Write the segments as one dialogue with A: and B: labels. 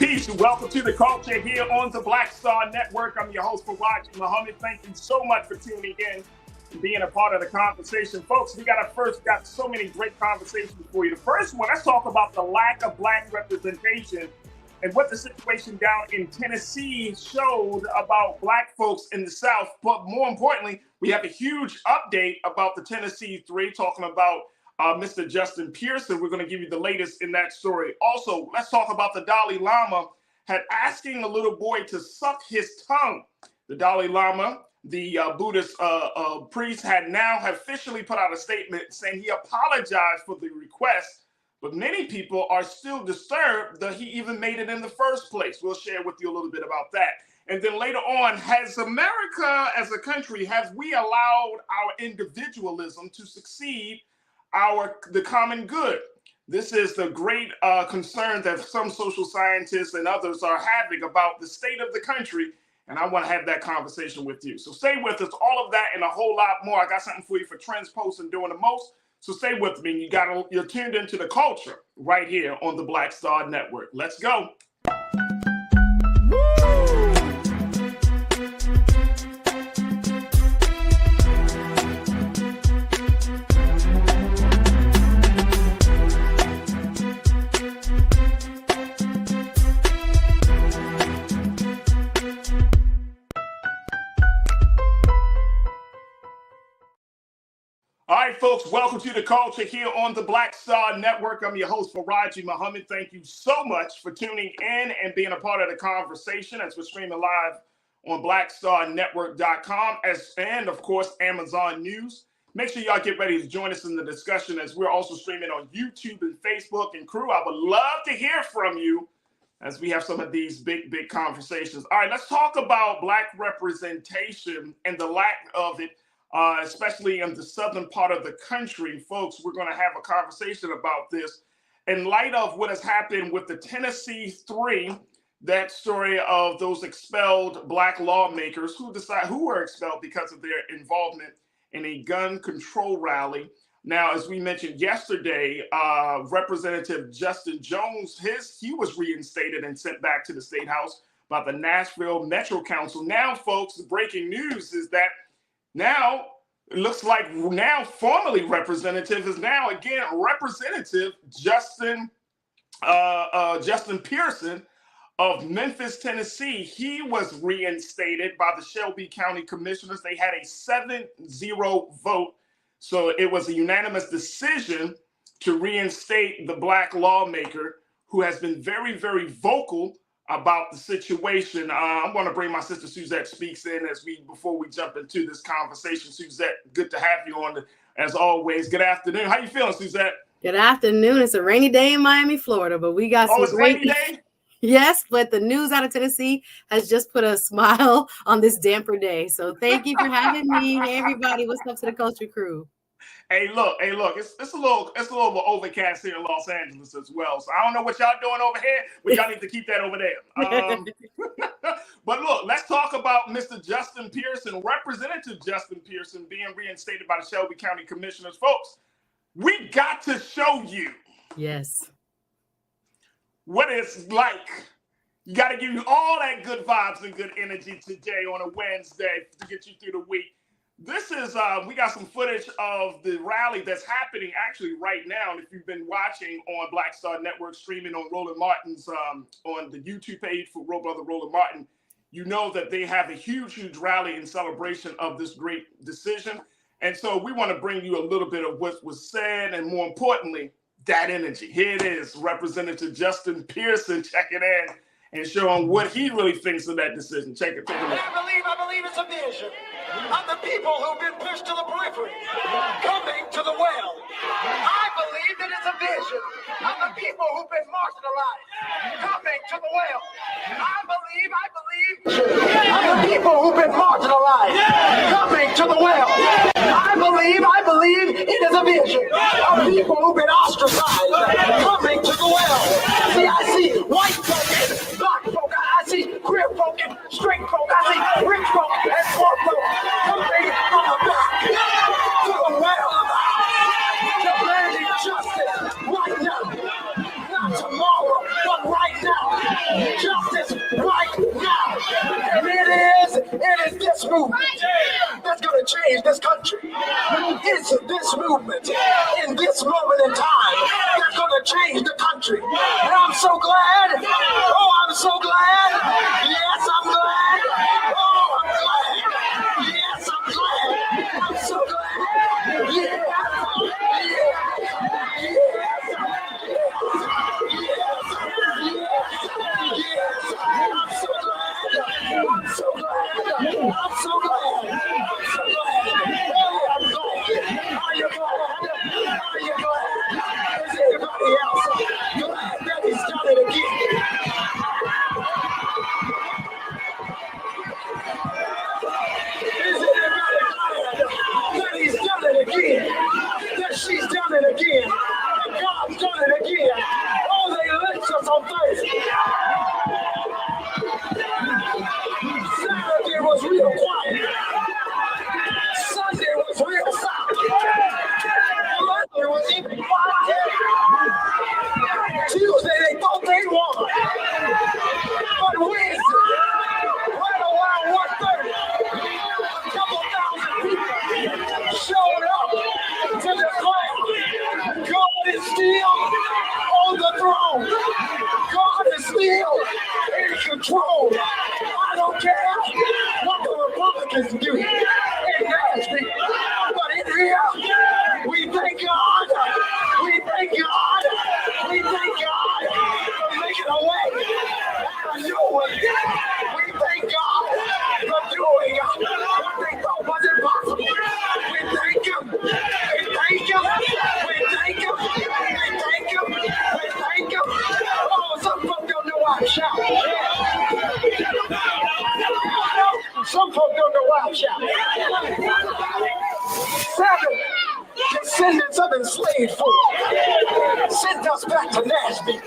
A: Peace. Welcome to the culture here on the Black Star Network. I'm your host, Farajii. Thank you so much for tuning in and being a part of the conversation. Folks, we got so many great conversations for you. The first one, let's talk about the lack of Black representation and what the situation down in Tennessee showed about Black folks in the South. But more importantly, we have a huge update about the Tennessee Three, talking about Mr. Justin Pearson. We're going to give you the latest in that story. Also, let's talk about the Dalai Lama had asking a little boy to suck his tongue. The Dalai Lama, the Buddhist priest, had now officially put out a statement saying he apologized for the request, but many people are still disturbed that he even made it in the first place. We'll share with you a little bit about that. And then later on, has America as a country, have we allowed our individualism to succeed the common good? This is the great concern that some social scientists and others are having about the state of the country. And I want to have that conversation with you. So stay with us. All of that and a whole lot more. I got something for you for Trends, Posts, and Doing the Most. So stay with me. You're tuned into the culture right here on the Black Star Network. Let's go. All right, folks, welcome to the culture here on the Black Star Network. I'm your host, Farajii. Thank you so much for tuning in and being a part of the conversation as we're streaming live on blackstarnetwork.com and, of course, Amazon News. Make sure y'all get ready to join us in the discussion as we're also streaming on YouTube and Facebook. And crew, I would love to hear from you as we have some of these big conversations. All right, let's talk about Black representation and the lack of it. Especially in the southern part of the country. Folks, we're going to have a conversation about this in light of what has happened with the Tennessee Three, that story of those expelled Black lawmakers who were expelled because of their involvement in a gun control rally. Now, as we mentioned yesterday, Representative Justin Jones, he was reinstated and sent back to the State House by the Nashville Metro Council. Now, folks, the breaking news is that now, it looks like formerly Representative is now again Representative Justin Pearson of Memphis, Tennessee. He was reinstated by the Shelby County Commissioners. They had a 7-0 vote. So it was a unanimous decision to reinstate the Black lawmaker who has been very, very vocal about the situation. I'm going to bring my sister Suzette Speaks in before we jump into this conversation. Suzette, good to have you on as always. Good afternoon. How you feeling, Suzette?
B: Good afternoon. It's a rainy day in Miami, Florida, but we got some
A: rainy day?
B: Yes, but the news out of Tennessee has just put a smile on this damper day. So thank you for having me. Hey, everybody. What's up to the culture crew?
A: Hey, look, it's a little overcast here in Los Angeles as well. So I don't know what y'all doing over here, but y'all need to keep that over there. But look, let's talk about Mr. Justin Pearson, Representative Justin Pearson, being reinstated by the Shelby County Commissioners. Folks, we got to show you.
B: Yes.
A: What it's like. You got to give you all that good vibes and good energy today on a Wednesday to get you through the week. This is, we got some footage of the rally that's happening actually right now. And if you've been watching on Black Star Network, streaming on Roland Martin's, on the YouTube page for Brother Roland Martin, you know that they have a huge rally in celebration of this great decision. And so we want to bring you a little bit of what was said and more importantly, that energy. Here it is, Representative Justin Pearson checking in and showing what he really thinks of that decision. Take a look.
C: I believe it's a vision of the people who've been pushed to the periphery, coming to the well. I believe that it's a vision of the people who've been marginalized, coming to the well. I believe of the people who've been marginalized, coming to the well. I believe it is a vision of people who've been ostracized, coming to the well. See, I see white folk and black folk. I see queer folk and straight folk. I see rich folk and poor folk coming from the back to the well. Demanding justice right now. Not tomorrow, but right now. movement that's going to change this country. It's this movement in this moment in time that's going to change the country. And I'm so glad. Oh, I'm so glad. Yes, I'm glad. Oh, I'm glad. Yes, I'm glad. I'm so glad. Yeah. She's done it again. God's done it again. Oh, they lynched us on Thursday. Saturday was real quiet. Sunday was real silent. Monday was even quiet. Tuesday they thought they won. But Wednesday, right around 1:30, a couple thousand people showed up to declare God is still on the throne. God is still in control. I don't care what the Republicans do in Nashville, but in here, we thank God. We thank God. We thank God for making a way out of no way. We thank God for doing what they thought was impossible. We thank Him. We thank Him. We thank Him. We thank Him. We thank Him. Oh, some folks don't know why I'm shouting. Some folks don't know why I'm shouting. 7 descendants of enslaved folk sent us back to Nashville.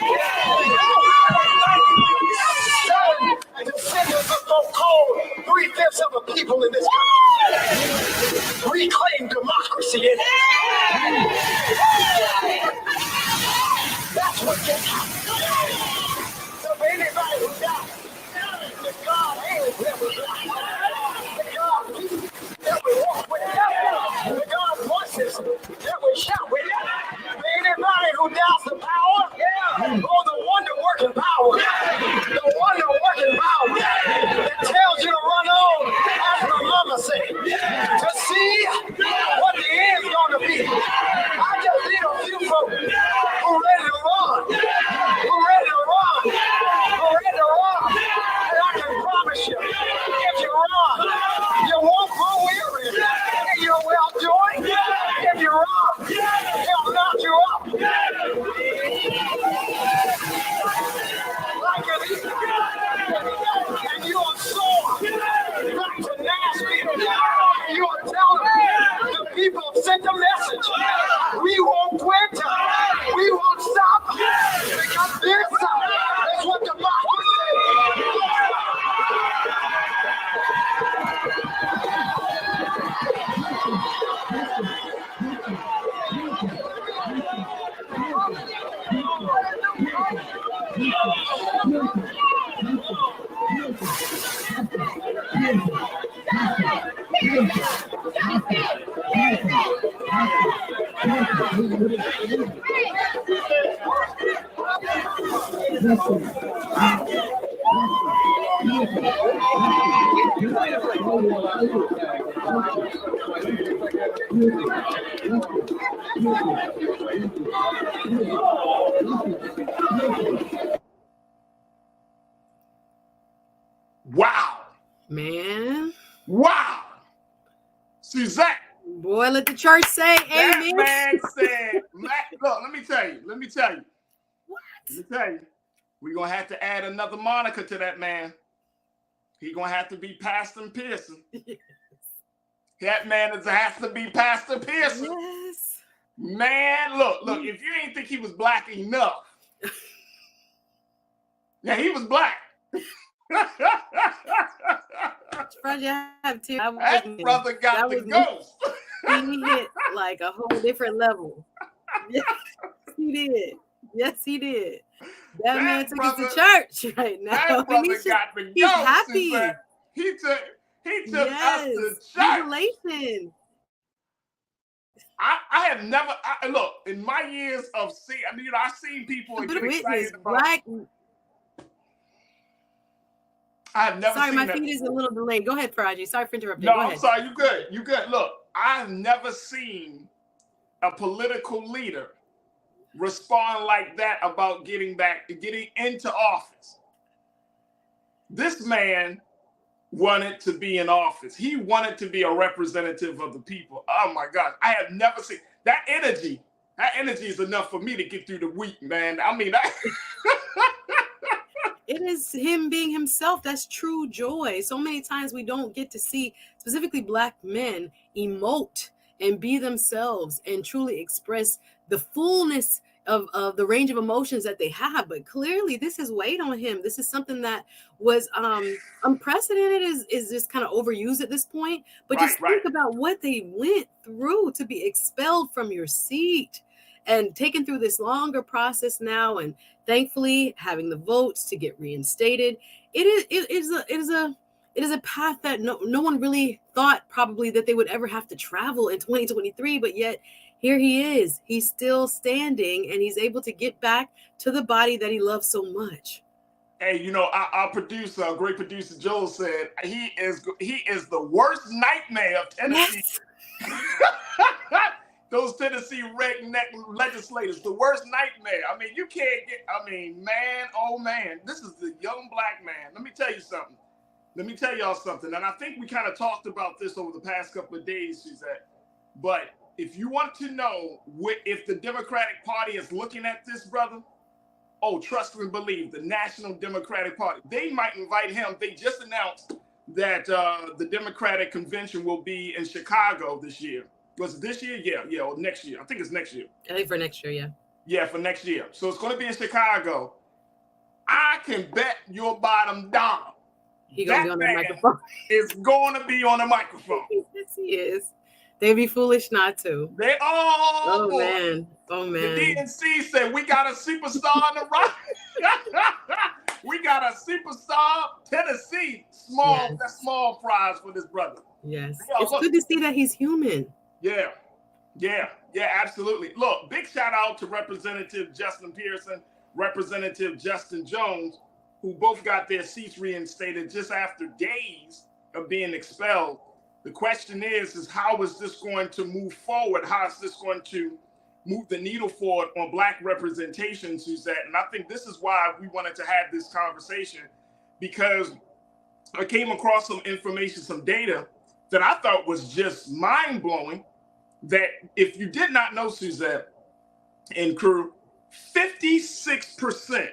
C: 7 descendants of folk called 3/5 of the people in this country reclaim democracy in it. That's what gets happened. So for anybody who doubts that God ain't never lied, that God that we walk with, that God voices that we shout with, for anybody who doubts the power, or the wonder-working power, the wonder-working power that tells you to run on, as my mama said, to see what the end's going to be. I just need a few folks who ready to run, who ready to run, who ready to run. And I can promise you, if you run, you won't grow weary in your well-doing. If you run, he'll knock you up. Like an eagle. And you are soaring back to Nashville. You are telling the people sent a message. We won't quit. We won't stop. Because this is what the Bible says.
A: Wow.
B: Man.
A: Wow. Suzette.
B: Boy, let the church say amen.
A: That man said, look, let me tell you.
B: What?
A: Let me tell you. We're going to have to add another moniker to that man. He's going to have to be Pastor Pearson.
B: Yes.
A: That man has to be Pastor Pearson.
B: Yes.
A: Man, look, if you ain't think he was black enough. Yeah, he was black.
B: Farajii, I have two.
A: That brother got the ghost.
B: He hit like a whole different level. Yes, he did. Yes, he did. That man took us to church right now.
A: That brother got the ghost.
B: He's happy.
A: He took us to church.
B: Revelation.
A: I have never look in my years of seeing. I mean, I've seen people get excited about. I have never.
B: Sorry,
A: seen
B: my
A: that
B: feed is a little delayed. Go ahead, Farajii. Sorry for interrupting.
A: No, I'm sorry. You good. You good. Look, I've never seen a political leader respond like that about getting into office. This man wanted to be in office. He wanted to be a representative of the people. Oh my God. I have never seen that energy. That energy is enough for me to get through the week, man. I mean,
B: it is him being himself. That's true joy. So many times we don't get to see specifically Black men emote and be themselves and truly express the fullness of the range of emotions that they have. But clearly this has weighed on him. This is something that was unprecedented, is just kind of overused at this point. But just think about what they went through to be expelled from your seat and taken through this longer process now, and thankfully having the votes to get reinstated. It is a path that no one really thought probably that they would ever have to travel in 2023, but yet here he is. He's still standing, and he's able to get back to the body that he loves so much.
A: Hey, you know, our producer, our great producer Joel, said he is the worst nightmare of Tennessee. Yes. Those Tennessee redneck legislators, the worst nightmare. I mean, you can't get. I mean, man, oh man, this is the young Black man. Let me tell you something. Let me tell y'all something. And I think we kind of talked about this over the past couple of days, Suzette. But if you want to know if the Democratic Party is looking at this, brother, oh, trust and believe, the National Democratic Party, they might invite him. They just announced that the Democratic Convention will be in Chicago this year. Was it this year? Yeah, or next year. I think it's next year.
B: I think for next year, yeah.
A: Yeah, for next year. So it's going to be in Chicago. I can bet your bottom dollar
B: He's going to be on the microphone.
A: It's going to be on the microphone.
B: Yes, he is. They'd be foolish not to.
A: Oh
B: man.
A: The DNC said we got a superstar on the right. We got a superstar. Tennessee, that's small prize for this brother.
B: Yes. It's good to see that he's human.
A: Yeah, absolutely. Look, big shout out to Representative Justin Pearson, Representative Justin Jones, who both got their seats reinstated just after days of being expelled. The question is how is this going to move forward? How is this going to move the needle forward on Black representation, Suzette? And I think this is why we wanted to have this conversation, because I came across some information, some data that I thought was just mind-blowing, that if you did not know, Suzette and crew, 56%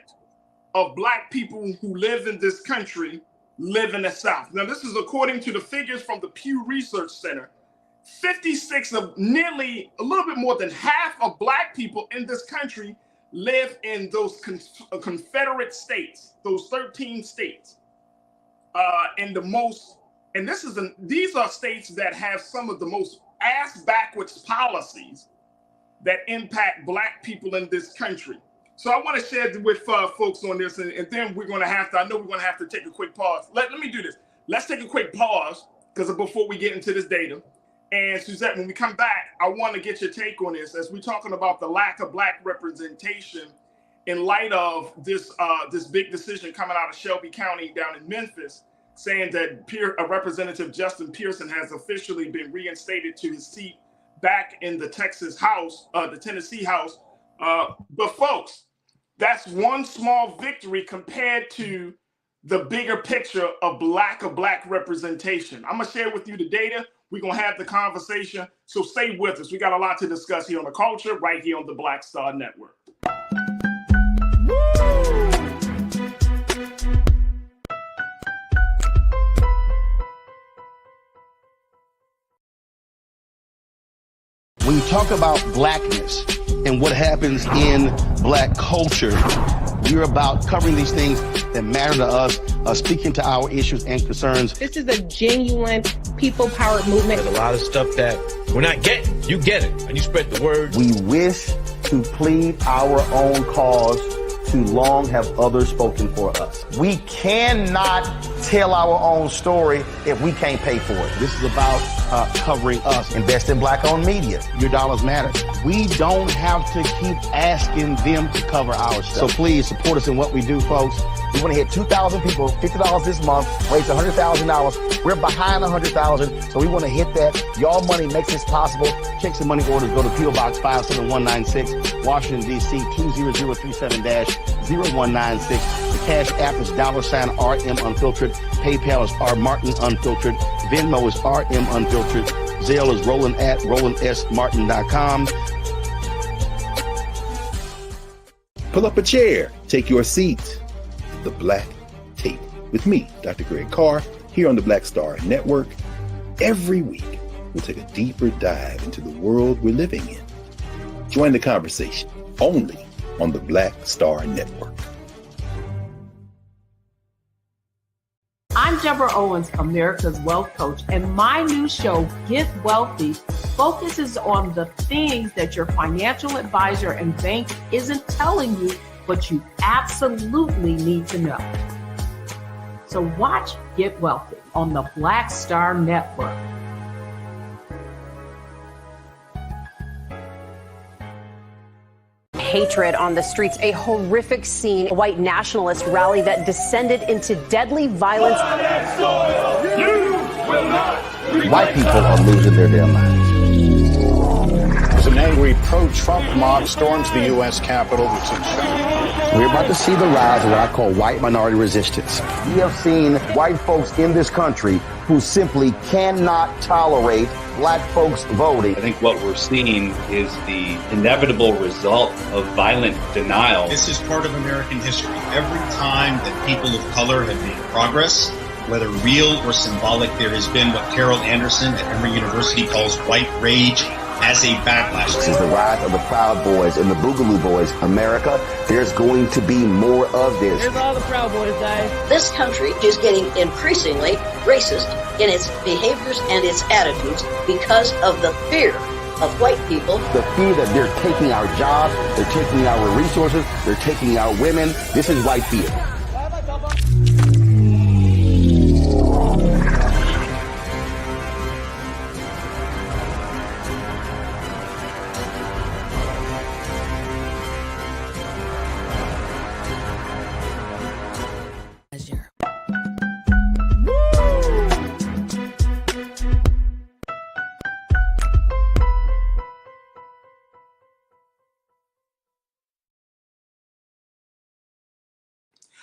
A: of Black people who live in this country live in the South. Now, this is according to the figures from the Pew Research Center. 56 of nearly a little bit more than half of Black people in this country live in those Confederate states, those 13 states. These are states that have some of the most ass backwards policies that impact Black people in this country. So I want to share with folks on this, and then we're going to have to, I know we're going to have to take a quick pause. Let me do this. Let's take a quick pause because before we get into this data. And Suzette, when we come back, I want to get your take on this as we're talking about the lack of Black representation in light of this big decision coming out of Shelby County down in Memphis, saying that Representative Justin Pearson has officially been reinstated to his seat back in the Texas House, the Tennessee House. But folks, that's one small victory compared to the bigger picture of lack of Black representation. I'm gonna share with you the data. We're gonna have the conversation. So stay with us. We got a lot to discuss here on The Culture, right here on the Black Star Network.
D: When you talk about Blackness and what happens in Black culture, we're about covering these things that matter to us, speaking to our issues and concerns.
E: This is a genuine people-powered movement.
F: There's a lot of stuff that we're not getting. You get it, and you spread the word.
D: We wish to plead our own cause too long have others spoken for us. We cannot tell our own story if we can't pay for it. This is about covering us. Invest in Black-owned media. Your dollars matter. We don't have to keep asking them to cover our stuff. So please support us in what we do, folks. We want to hit 2,000 people, $50 this month, raise $100,000. We're behind 100,000, so we want to hit that. Y'all money makes this possible. Checks and money orders go to P.O. Box 57196, Washington, D.C. 20037-0196. The Cash App is $RM Unfiltered. PayPal is R Martin Unfiltered. Venmo is RM Unfiltered. Zelle is Roland at RolandSMartin.com.
G: Pull up a chair. Take your seat. The Black Tape with me, Dr. Greg Carr, here on the Black Star Network. Every week, we'll take a deeper dive into the world we're living in. Join the conversation only on the Black Star Network.
H: I'm Deborah Owens, America's Wealth Coach, and my new show, Get Wealthy, focuses on the things that your financial advisor and bank isn't telling you, but you absolutely need to know. So watch Get Wealthy on the Black Star Network.
I: Hatred on the streets, a horrific scene, a white nationalist rally that descended into deadly violence.
D: White people are losing their damn minds.
J: An angry pro-Trump mob storms the U.S. Capitol.
D: We're about to see the rise of what I call white minority resistance. We have seen white folks in this country who simply cannot tolerate Black folks voting.
K: I think what we're seeing is the inevitable result of violent denial.
L: This is part of American history. Every time that people of color have made progress, whether real or symbolic, there has been what Carol Anderson at Emory University calls white rage as a backlash.
D: This is the rise of the Proud Boys and the Boogaloo Boys. America, there's going to be more of this.
M: Here's all the Proud Boys, guys.
N: This country is getting increasingly racist in its behaviors and its attitudes because of the fear of white people.
D: The fear that they're taking our jobs, they're taking our resources, they're taking our women. This is white fear.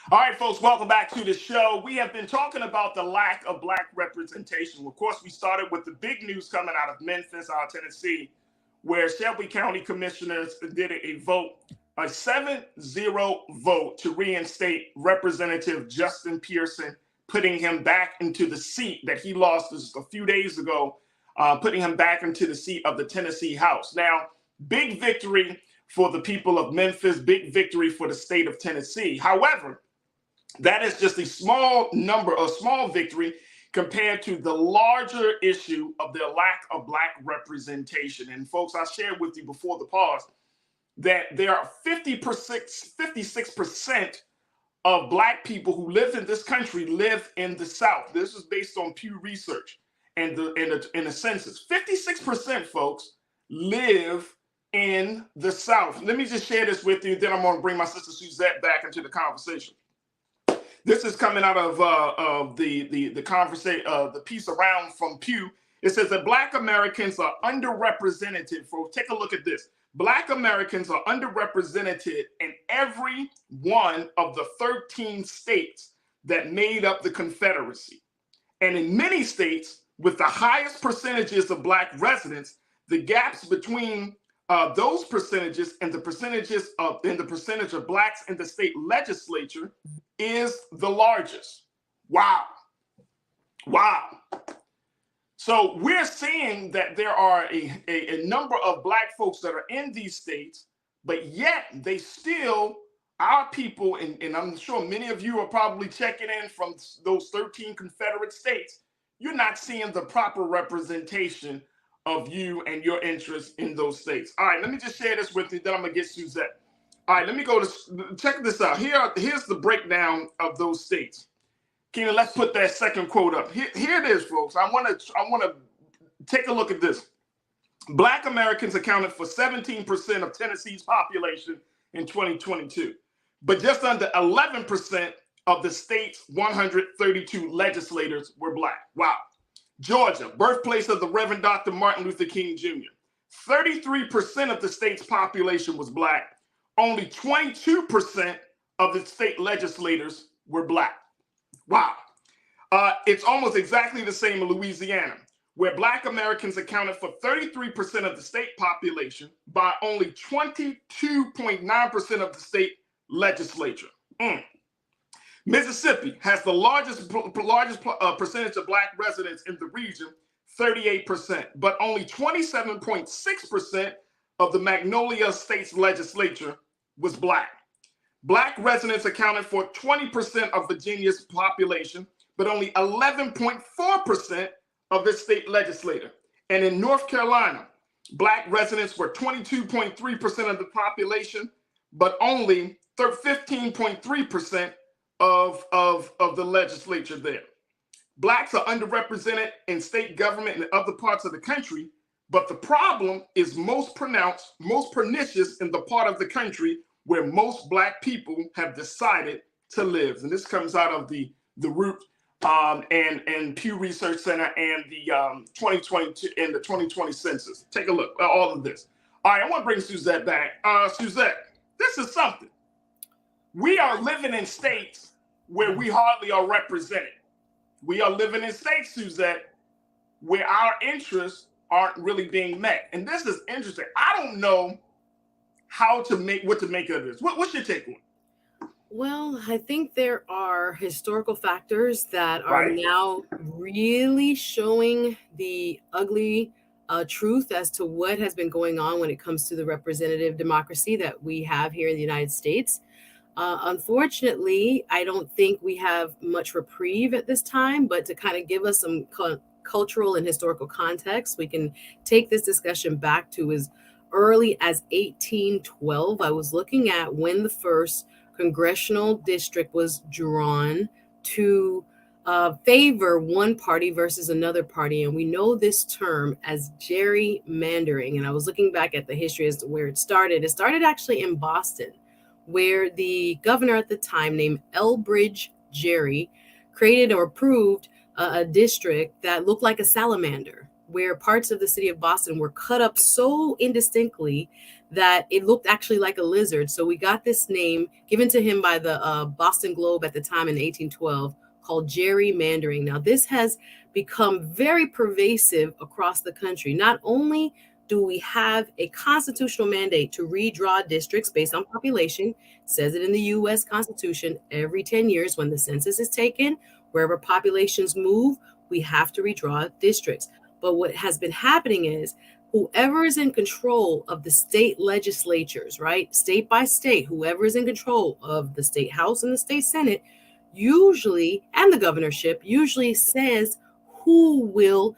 A: All right, folks, welcome back to the show. We have been talking about the lack of Black representation. Of course, we started with the big news coming out of Memphis, Tennessee, where Shelby County commissioners did a vote, a 7-0 vote to reinstate Representative Justin Pearson, putting him back into the seat that he lost just a few days ago, putting him back into the seat of the Tennessee House. Now, big victory for the people of Memphis, big victory for the state of Tennessee. However, that is just a small victory compared to the larger issue of the lack of Black representation. And folks, I shared with you before the pause that there are 56% of Black people who live in this country live in the South. This is based on Pew Research and the census. 56%, folks, live in the South. Let me just share this with you, then I'm going to bring my sister Suzette back into the conversation. This is coming out of the conversation, the piece around from Pew. It says that Black Americans are underrepresented. Folks, take a look at this. Black Americans are underrepresented in every one of the 13 states that made up the Confederacy. And in many states, with the highest percentages of Black residents, the gaps between those percentages and the percentage of Blacks in the state legislature is the largest. Wow. So we're seeing that there are a number of Black folks that are in these states, but yet they still, our people, and I'm sure many of you are probably checking in from those 13 Confederate states, you're not seeing the proper representation of you and your interests in those states. All right, let me just share this with you, then I'm going to get Suzette. All right, let me go to check this out. Here's the breakdown of those states. Keena, let's put that second quote up. Here it is, folks. I want to take a look at this. Black Americans accounted for 17% of Tennessee's population in 2022, but just under 11% of the state's 132 legislators were Black. Wow. Georgia, birthplace of the Reverend Dr. Martin Luther King Jr., 33% of the state's population was Black. Only 22% of the state legislators were Black. Wow. It's almost exactly the same in Louisiana, where Black Americans accounted for 33% of the state population by only 22.9% of the state legislature. Mississippi has the largest percentage of Black residents in the region, 38%, but only 27.6% of the Magnolia State's legislature was Black. Black residents accounted for 20% of Virginia's population, but only 11.4% of the state legislature. And in North Carolina, Black residents were 22.3% of the population, but only 15.3% of the legislature there. Blacks are underrepresented in state government in other parts of the country, but the problem is most pronounced, most pernicious in the part of the country where most Black people have decided to live. And this comes out of the Root and Pew Research Center and the 2022 and the 2020 census. Take a look at all of this. All right, I want to bring Suzette back. Suzette, this is something. We are living in states where we hardly are represented. We are living in states, Suzette, where our interests aren't really being met. And this is interesting. I don't know what to make of this. What's your take on it?
B: Well, I think there are historical factors that are now really showing the ugly truth as to what has been going on when it comes to the representative democracy that we have here in the United States. Unfortunately, I don't think we have much reprieve at this time, but to kind of give us some cultural and historical context, we can take this discussion back to as early as 1812. I was looking at when the first congressional district was drawn to favor one party versus another party. And we know this term as gerrymandering. And I was looking back at the history as to where it started. It started actually in Boston, where the governor at the time named Elbridge Gerry created or approved a district that looked like a salamander, where parts of the city of Boston were cut up so indistinctly that it looked actually like a lizard. So we got this name given to him by the Boston Globe at the time in 1812 called gerrymandering. Now, this has become very pervasive across the country. Not only do we have a constitutional mandate to redraw districts based on population? It says it in the U.S. Constitution. Every 10 years when the census is taken, wherever populations move, we have to redraw districts. But what has been happening is whoever is in control of the state legislatures, right, state by state, whoever is in control of the state house and the state senate, usually, and the governorship, usually says who will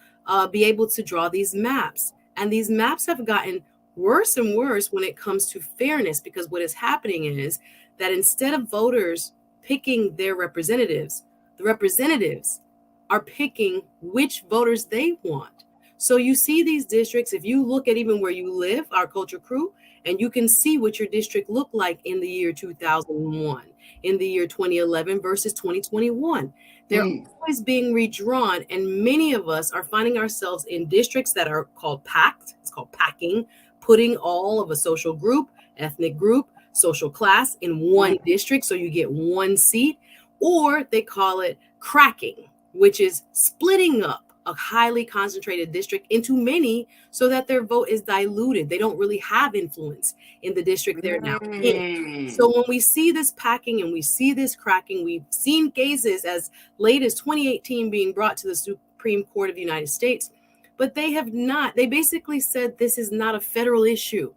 B: be able to draw these maps. And these maps have gotten worse and worse when it comes to fairness, because what is happening is that instead of voters picking their representatives, the representatives are picking which voters they want. So you see these districts, if you look at even where you live, our culture crew, and you can see what your district looked like in the year 2001, in the year 2011 versus 2021. They're always being redrawn, and many of us are finding ourselves in districts that are called packed. It's called packing, putting all of a social group, ethnic group, social class in one district so you get one seat, or they call it cracking, which is splitting up a highly concentrated district into many so that their vote is diluted. They don't really have influence in the district they're now in. So when we see this packing and we see this cracking, we've seen cases as late as 2018 being brought to the Supreme Court of the United States, but they have not. They basically said this is not a federal issue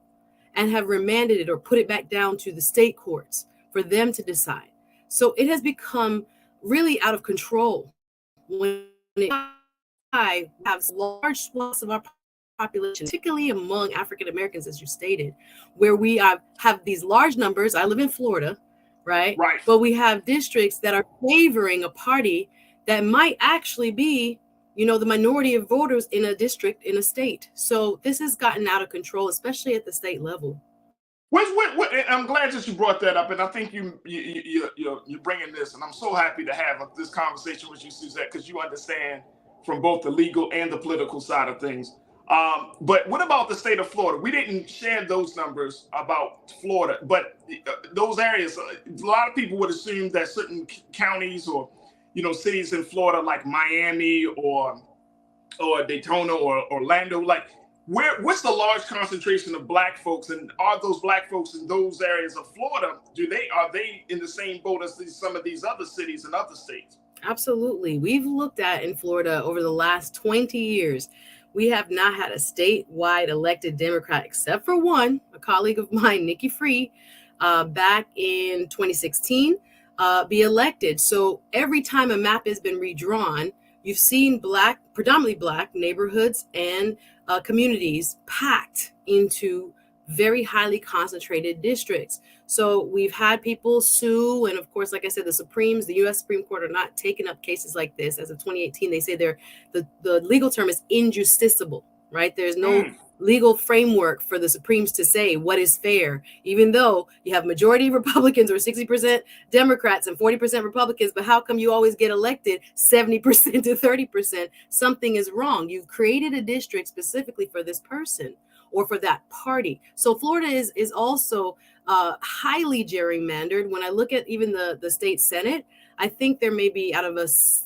B: and have remanded it or put it back down to the state courts for them to decide. So it has become really out of control when I have large swaths of our population, particularly among African Americans, as you stated, where we have these large numbers. I live in Florida, right?
A: Right.
B: But we have districts that are favoring a party that might actually be, the minority of voters in a district, in a state. So this has gotten out of control, especially at the state level.
A: I'm glad that you brought that up, and I think you're bringing this, and I'm so happy to have this conversation with you, Suzette, because you understand from both the legal and the political side of things. But what about the state of Florida? We didn't share those numbers about Florida, but those areas, a lot of people would assume that certain counties or cities in Florida like Miami or Daytona or Orlando, like what's the large concentration of Black folks, and are those Black folks in those areas of Florida, are they in the same boat as some of these other cities and other states?
B: Absolutely. We've looked at in Florida over the last 20 years, we have not had a statewide elected Democrat except for one, a colleague of mine, Nikki Free, back in 2016, be elected. So every time a map has been redrawn, you've seen predominantly Black neighborhoods and communities packed into very highly concentrated districts. So we've had people sue, and of course, like I said, the U.S. Supreme Court are not taking up cases like this. As of 2018, they say the legal term is injusticiable, right? There's no legal framework for the Supremes to say what is fair, even though you have majority Republicans or 60% Democrats and 40% Republicans, but how come you always get elected 70% to 30%? Something is wrong. You've created a district specifically for this person or for that party. So Florida is also highly gerrymandered. When I look at even the state Senate, I think there may be out of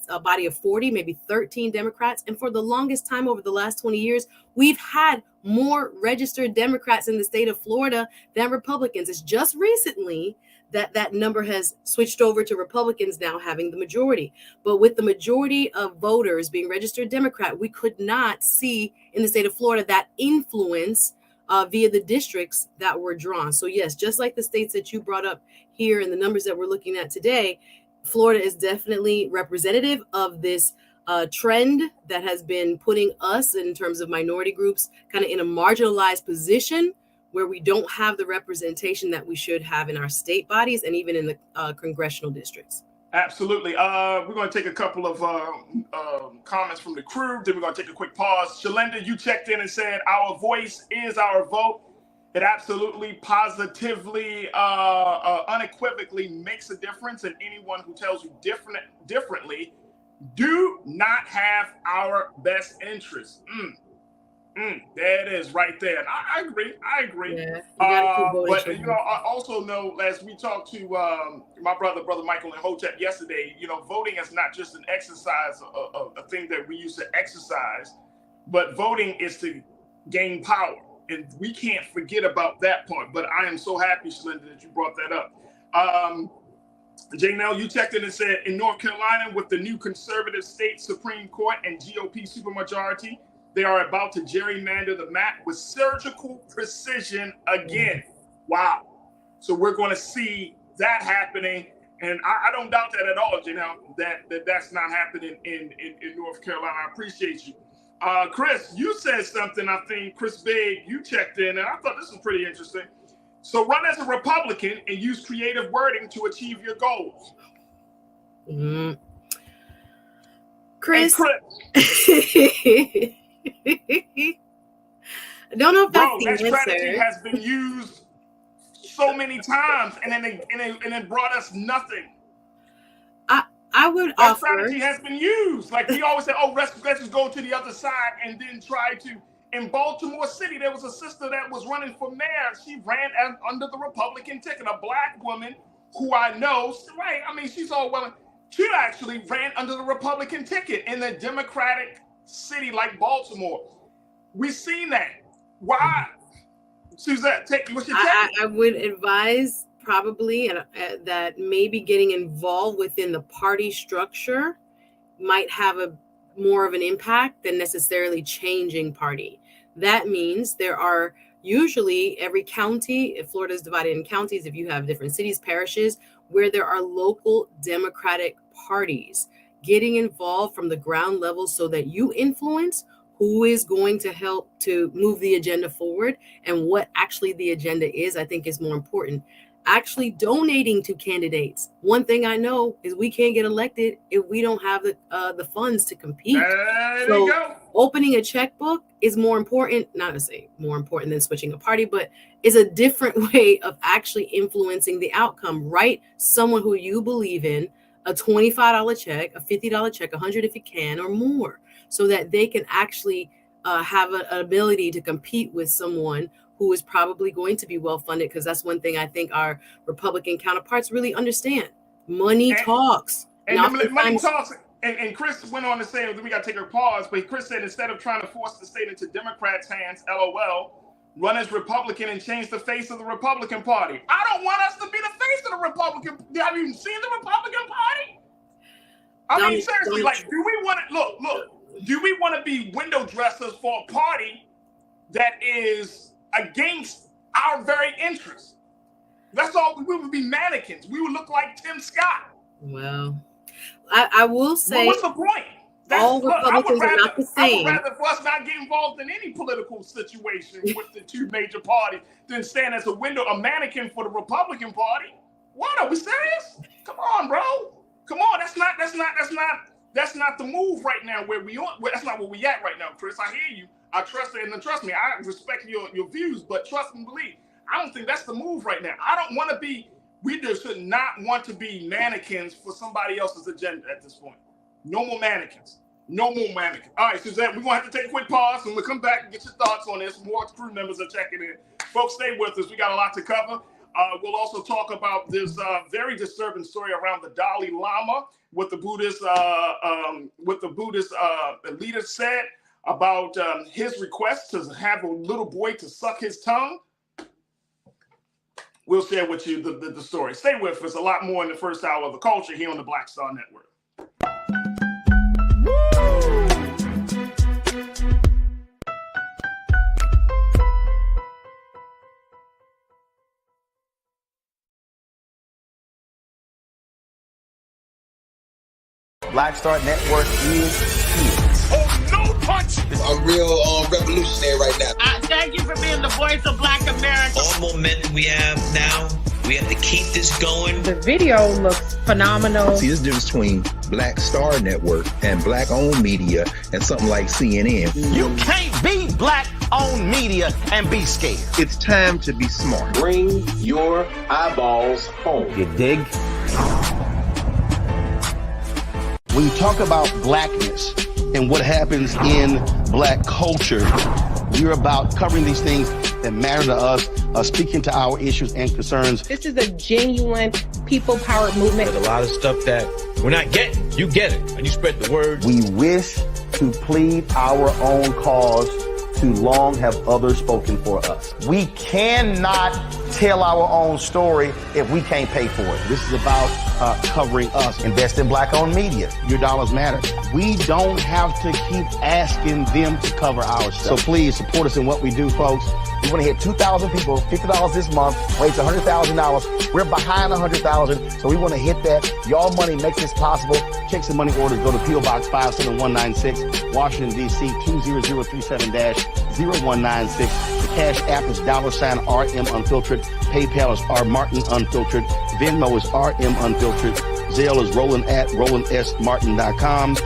B: a body of 40, maybe 13 Democrats. And for the longest time over the last 20 years, we've had more registered Democrats in the state of Florida than Republicans. It's just recently that number has switched over to Republicans now having the majority. But with the majority of voters being registered Democrat, we could not see in the state of Florida that influence via the districts that were drawn. So yes, just like the states that you brought up here and the numbers that we're looking at today, Florida is definitely representative of this trend that has been putting us in terms of minority groups kind of in a marginalized position where we don't have the representation that we should have in our state bodies and even in the congressional districts.
A: Absolutely. We're going to take a couple of comments from the crew. Then we're going to take a quick pause. Shalenda, you checked in and said, our voice is our vote. It absolutely, positively, unequivocally makes a difference. And anyone who tells you differently do not have our best interests. There it is right there. And I agree. Yeah, but I also know, as we talked to my brother Michael and Hotep yesterday, voting is not just an exercise, a thing that we use to exercise, but voting is to gain power. And we can't forget about that part. But I am so happy, Shalenda, that you brought that up. Janelle, you checked in and said, in North Carolina, with the new conservative state Supreme Court and GOP supermajority, they are about to gerrymander the map with surgical precision again. Wow. So we're going to see that happening. And I don't doubt that at all, Janelle, that's not happening in North Carolina. I appreciate you. Chris, you said something, I think, Chris Big, you checked in, and I thought this was pretty interesting. So run as a Republican and use creative wording to achieve your goals.
B: Chris. I don't know if that's the answer.
A: That strategy has been used so many times, and then it brought us nothing.
B: I would
A: that
B: offer.
A: Strategy has been used. Like we always say, oh, let's just go to the other side, and then try to. In Baltimore City, there was a sister that was running for mayor. She ran under the Republican ticket. A Black woman who I know, right? I mean, she's all well. She actually ran under the Republican ticket in a Democratic city like Baltimore. We've seen that. Why? Suzette, what's your take?
B: I would advise probably that maybe getting involved within the party structure might have more of an impact than necessarily changing party. That means there are usually every county, if Florida is divided in counties, if you have different cities, parishes, where there are local Democratic parties, getting involved from the ground level so that you influence who is going to help to move the agenda forward and what actually the agenda is, I think is more important. Actually donating to candidates. One thing I know is we can't get elected if we don't have the funds to compete.
A: There you go.
B: Opening a checkbook is more important, not to say more important than switching a party, but is a different way of actually influencing the outcome. Write someone who you believe in a $25 check, a $50 check, $100 if you can, or more, so that they can actually have an ability to compete with someone who is probably going to be well-funded, because that's one thing I think our Republican counterparts really understand. Money talks.
A: And money talks. And Chris went on to say, we got to take a pause, but Chris said, instead of trying to force the state into Democrats' hands, LOL, run as Republican and change the face of the Republican Party. I don't want us to be the face of the Republican. Have you seen the Republican Party? I mean, seriously, like, do we want to, look, do we want to be window dressers for a party that is against our very interests? That's all. We would be mannequins. We would look like Tim Scott.
B: Well, I will say,
A: well, what's the point?
B: All Republicans are not the same.
A: I would rather for us not get involved in any political situation with the two major parties than stand as a mannequin for the Republican Party. What, are we serious? Come on, bro. Come on. That's not the move right now. That's not where we at right now, Chris. I hear you. I trust it, and trust me, I respect your views, but trust and believe, I don't think that's the move right now. I don't want to be. We just should not want to be mannequins for somebody else's agenda at this point. No more mannequins. No more mannequins. All right, Suzette, we're going to have to take a quick pause, and we'll come back and get your thoughts on this. More crew members are checking in. Folks, stay with us. We got a lot to cover. We'll also talk about this very disturbing story around the Dalai Lama, what the Buddhist leader said about his request to have a little boy to suck his tongue. We'll share with you the story. Stay with us. A lot more in the first hour of The Culture here on the Black Star Network.
M: Black Star Network is here.
C: Oh, no punch!
O: I'm real revolutionary right now.
C: Thank you for being the voice of Black America.
F: All momentum we have now, we have to keep this going.
E: The video looks phenomenal.
G: See, this difference between Black Star Network and black-owned media and something like CNN.
M: You can't be black-owned media and be scared.
G: It's time to be smart.
O: Bring your eyeballs home.
M: You dig?
D: When you talk about blackness and what happens in black culture, we're about covering these things that matter to us, speaking to our issues and concerns.
E: This is a genuine people-powered movement.
F: There's a lot of stuff that we're not getting. You get it, and you spread the word.
M: We wish to plead our own cause. Too long have others spoken for us. We cannot tell our own story if we can't pay for it.
D: This is about covering us.
M: Invest in black-owned media.
D: Your dollars matter. We don't have to keep asking them to cover our stuff. So please support us in what we do, folks.
M: We want to hit 2,000 people, $50 this month, raise $100,000. We're behind 100,000, so we want to hit that. Y'all money makes this possible.
D: Checks and money orders go to P.O. Box 57196, Washington, D.C. 20037-0196. The Cash App is $RM Unfiltered. PayPal is R Martin Unfiltered. Venmo is RM Unfiltered. Zelle is Roland at RolandSMartin.com.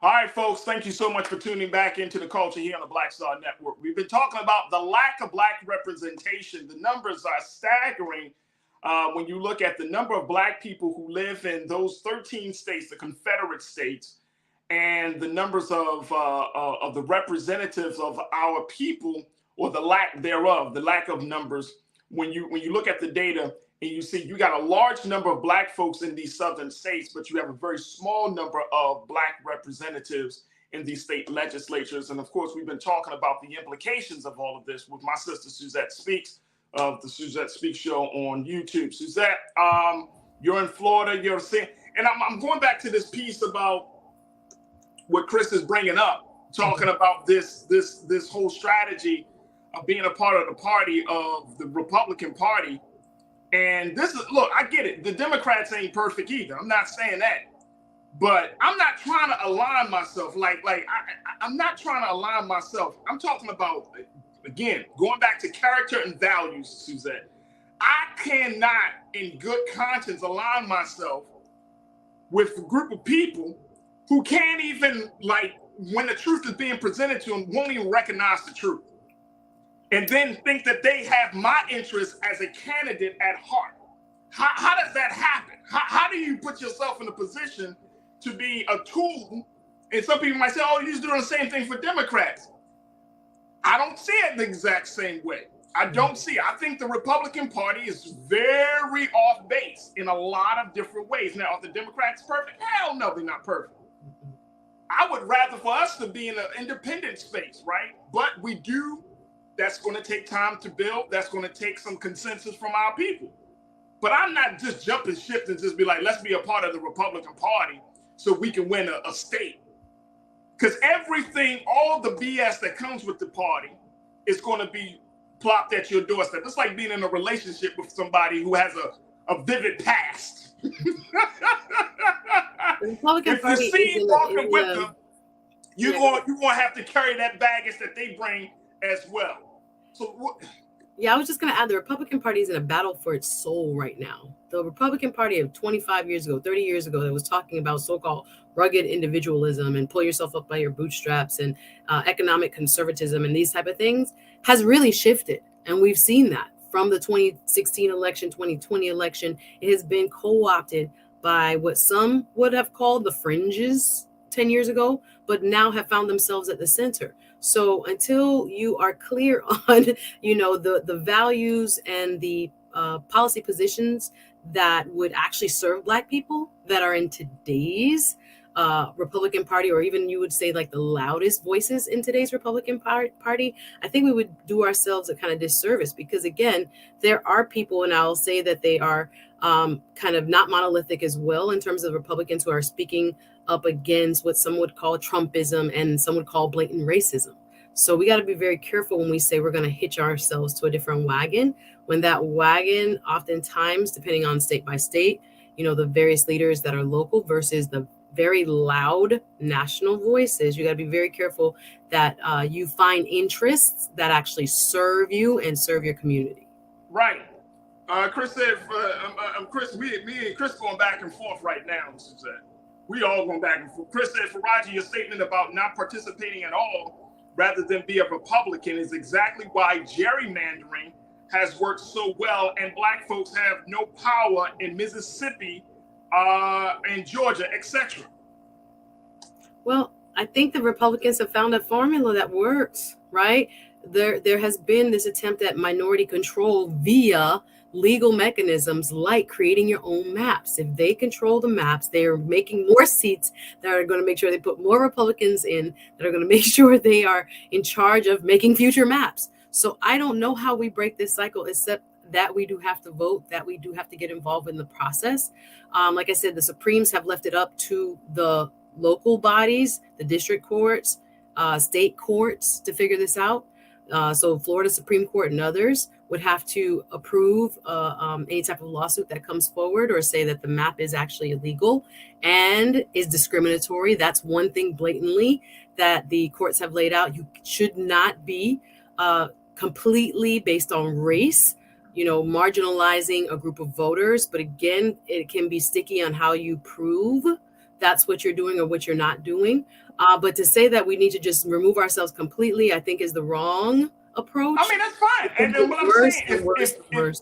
A: All right, folks, thank you so much for tuning back into The Culture here on the Black Star Network. We've been talking about the lack of black representation. The numbers are staggering when you look at the number of black people who live in those 13 states, the Confederate states, and the numbers of the representatives of our people, or the lack thereof, the lack of numbers. When you look at the data, and you see you got a large number of black folks in these southern states, but you have a very small number of black representatives in these state legislatures. And of course, we've been talking about the implications of all of this with my sister Suzette Speaks of the Suzette Speaks show on YouTube. Suzette, you're in Florida, you're seeing, and I'm going back to this piece about what Chris is bringing up, talking about this whole strategy of being a part of the party of the Republican Party. And this is, look, I get it. The Democrats ain't perfect either. I'm not saying that. But I'm not trying to align myself. I'm not trying to align myself. I'm talking about, again, going back to character and values, Suzette. I cannot, in good conscience, align myself with a group of people who can't even, when the truth is being presented to them, won't even recognize the truth. And then think that they have my interest as a candidate at heart. How does that happen? How do you put yourself in a position to be a tool? And some people might say, oh, you're just doing the same thing for Democrats. I don't see it the exact same way. I don't see it. I think the Republican Party is very off base in a lot of different ways. Now, are the Democrats perfect? Hell no, they're not perfect. I would rather for us to be in an independent space, right? But we do. That's going to take time to build. That's going to take some consensus from our people. But I'm not just jumping ship and just be like, let's be a part of the Republican Party so we can win a state. Because everything, all the BS that comes with the party is going to be plopped at your doorstep. It's like being in a relationship with somebody who has a vivid past.
B: The Republican
A: if
B: Party
A: you see walking with them, you're going to have to carry that baggage that they bring as well. So
B: yeah, I was just going to add, the Republican Party is in a battle for its soul right now. The Republican Party of 25 years ago, 30 years ago, that was talking about so-called rugged individualism and pull yourself up by your bootstraps and economic conservatism and these type of things has really shifted. And we've seen that from the 2016 election, 2020 election. It has been co-opted by what some would have called the fringes 10 years ago, but now have found themselves at the center. So until you are clear on, the values and the policy positions that would actually serve Black people that are in today's Republican Party, or even you would say like the loudest voices in today's Republican Party, I think we would do ourselves a kind of disservice, because again, there are people, and I'll say that they are kind of not monolithic as well in terms of Republicans who are speaking up against what some would call Trumpism and some would call blatant racism. So we got to be very careful when we say we're going to hitch ourselves to a different wagon, when that wagon, oftentimes, depending on state by state, the various leaders that are local versus the very loud national voices, you got to be very careful that you find interests that actually serve you and serve your community.
A: Right. Chris said, me and Chris going back and forth right now, Suzette. We all going back and forth. Chris said, Farajii, your statement about not participating at all rather than be a Republican is exactly why gerrymandering has worked so well and Black folks have no power in Mississippi, in Georgia, etc.
B: Well, I think the Republicans have found a formula that works, right? There has been this attempt at minority control via legal mechanisms like creating your own maps. If they control the maps, they are making more seats that are going to make sure they put more Republicans in, that are going to make sure they are in charge of making future maps. So I don't know how we break this cycle, except that we do have to vote, that we do have to get involved in the process. Like I said, the Supremes have left it up to the local bodies, the district courts, state courts to figure this out. So Florida Supreme Court and others would have to approve any type of lawsuit that comes forward or say that the map is actually illegal and is discriminatory. That's one thing blatantly that the courts have laid out. You should not be completely based on race, marginalizing a group of voters. But again, it can be sticky on how you prove that's what you're doing or what you're not doing. But to say that we need to just remove ourselves completely, I think is the wrong approach.
A: I mean, that's fine. And then what I'm saying,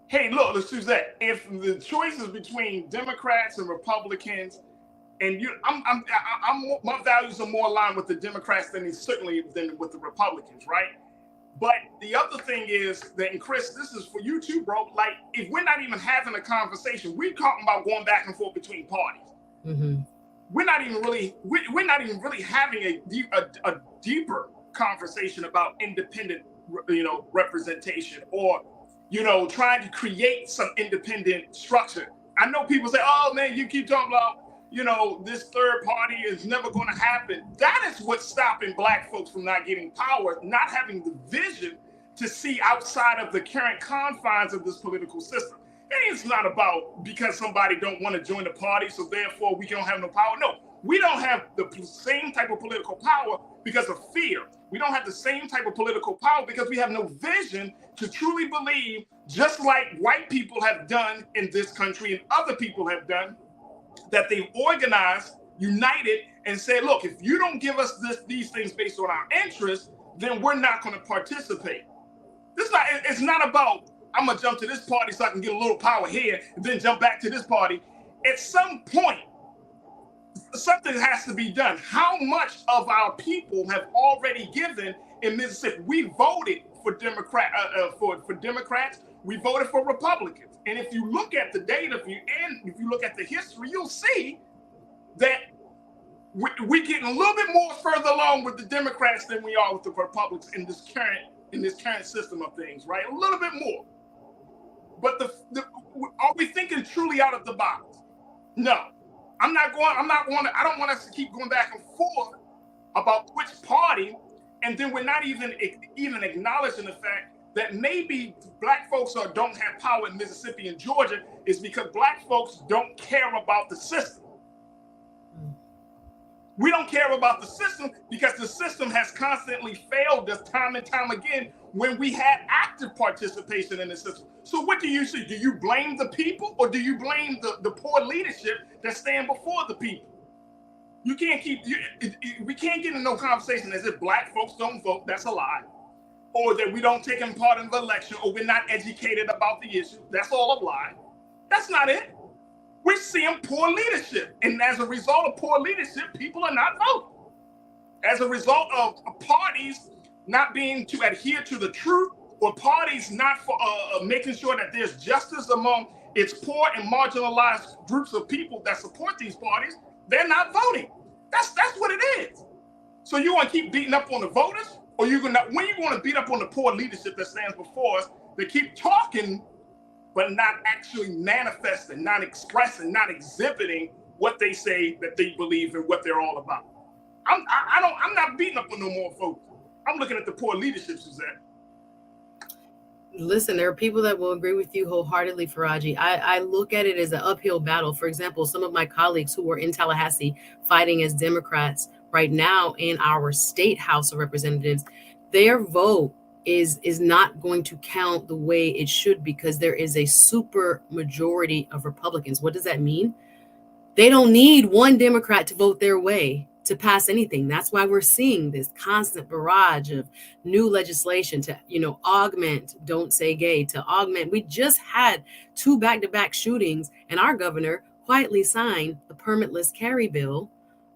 A: hey, look, Suzette, if the choice is between Democrats and Republicans, and my values are more aligned with the Democrats than with the Republicans, right? But the other thing is that, and Chris, this is for you too, bro. Like, if we're not even having a conversation, we're talking about going back and forth between parties. Mm-hmm. We're not even really having a deeper conversation about independent, representation, or, trying to create some independent structure. I know people say, oh man, you keep talking about this third party is never going to happen. That is what's stopping Black folks from not getting power, not having the vision to see outside of the current confines of this political system. It's not about because somebody don't want to join the party, so therefore we don't have no power. No, we don't have the same type of political power because of fear. We don't have the same type of political power because we have no vision to truly believe, just like white people have done in this country and other people have done, that they've organized, united, and said, look, if you don't give us these things based on our interests, then we're not going to participate. It's not about, I'm going to jump to this party so I can get a little power here and then jump back to this party. At some point, something has to be done. How much of our people have already given in Mississippi? We voted for Democrats. We voted for Republicans. And if you look at the data, if you look at the history, you'll see that we're getting a little bit more further along with the Democrats than we are with the Republicans in this current system of things, right? A little bit more. But are we thinking truly out of the box? No. I don't want us to keep going back and forth about which party, and then we're not even acknowledging the fact that maybe Black folks don't have power in Mississippi and Georgia is because Black folks don't care about the system. We don't care about the system because the system has constantly failed us time and time again when we had active participation in the system. So what do you see? Do you blame the people or do you blame the poor leadership that stand before the people? We can't get into no conversation as if Black folks don't vote. That's a lie. Or that we don't take part in the election, or we're not educated about the issue. That's all a lie. That's not it. We're seeing poor leadership. And as a result of poor leadership, people are not voting. As a result of parties not being to adhere to the truth, or parties not for making sure that there's justice among its poor and marginalized groups of people that support these parties, they're not voting. That's what it is. So you want to keep beating up on the voters? Or when you want to beat up on the poor leadership that stands before us, they keep talking, but not actually manifesting, not expressing, not exhibiting what they say that they believe and what they're all about. I'm not beating up on no more folks. I'm looking at the poor leadership, Suzette.
B: Listen, there are people that will agree with you wholeheartedly, Farajii. I look at it as an uphill battle. For example, some of my colleagues who were in Tallahassee fighting as Democrats right now in our state House of Representatives, their vote is not going to count the way it should because there is a super majority of Republicans. What does that mean? They don't need one Democrat to vote their way to pass anything. That's why we're seeing this constant barrage of new legislation to, augment Don't Say Gay, to augment. We just had 2 back-to-back shootings, and our governor quietly signed the permitless carry bill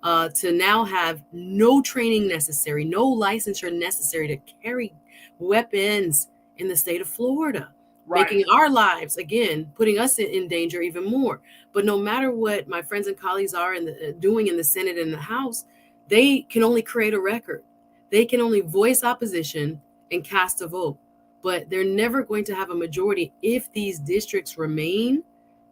B: to now have no training necessary, no licensure necessary to carry weapons in the state of Florida, right, making our lives, again, putting us in danger even more. But no matter what my friends and colleagues are doing in the Senate and the House, they can only create a record. They can only voice opposition and cast a vote. But they're never going to have a majority if these districts remain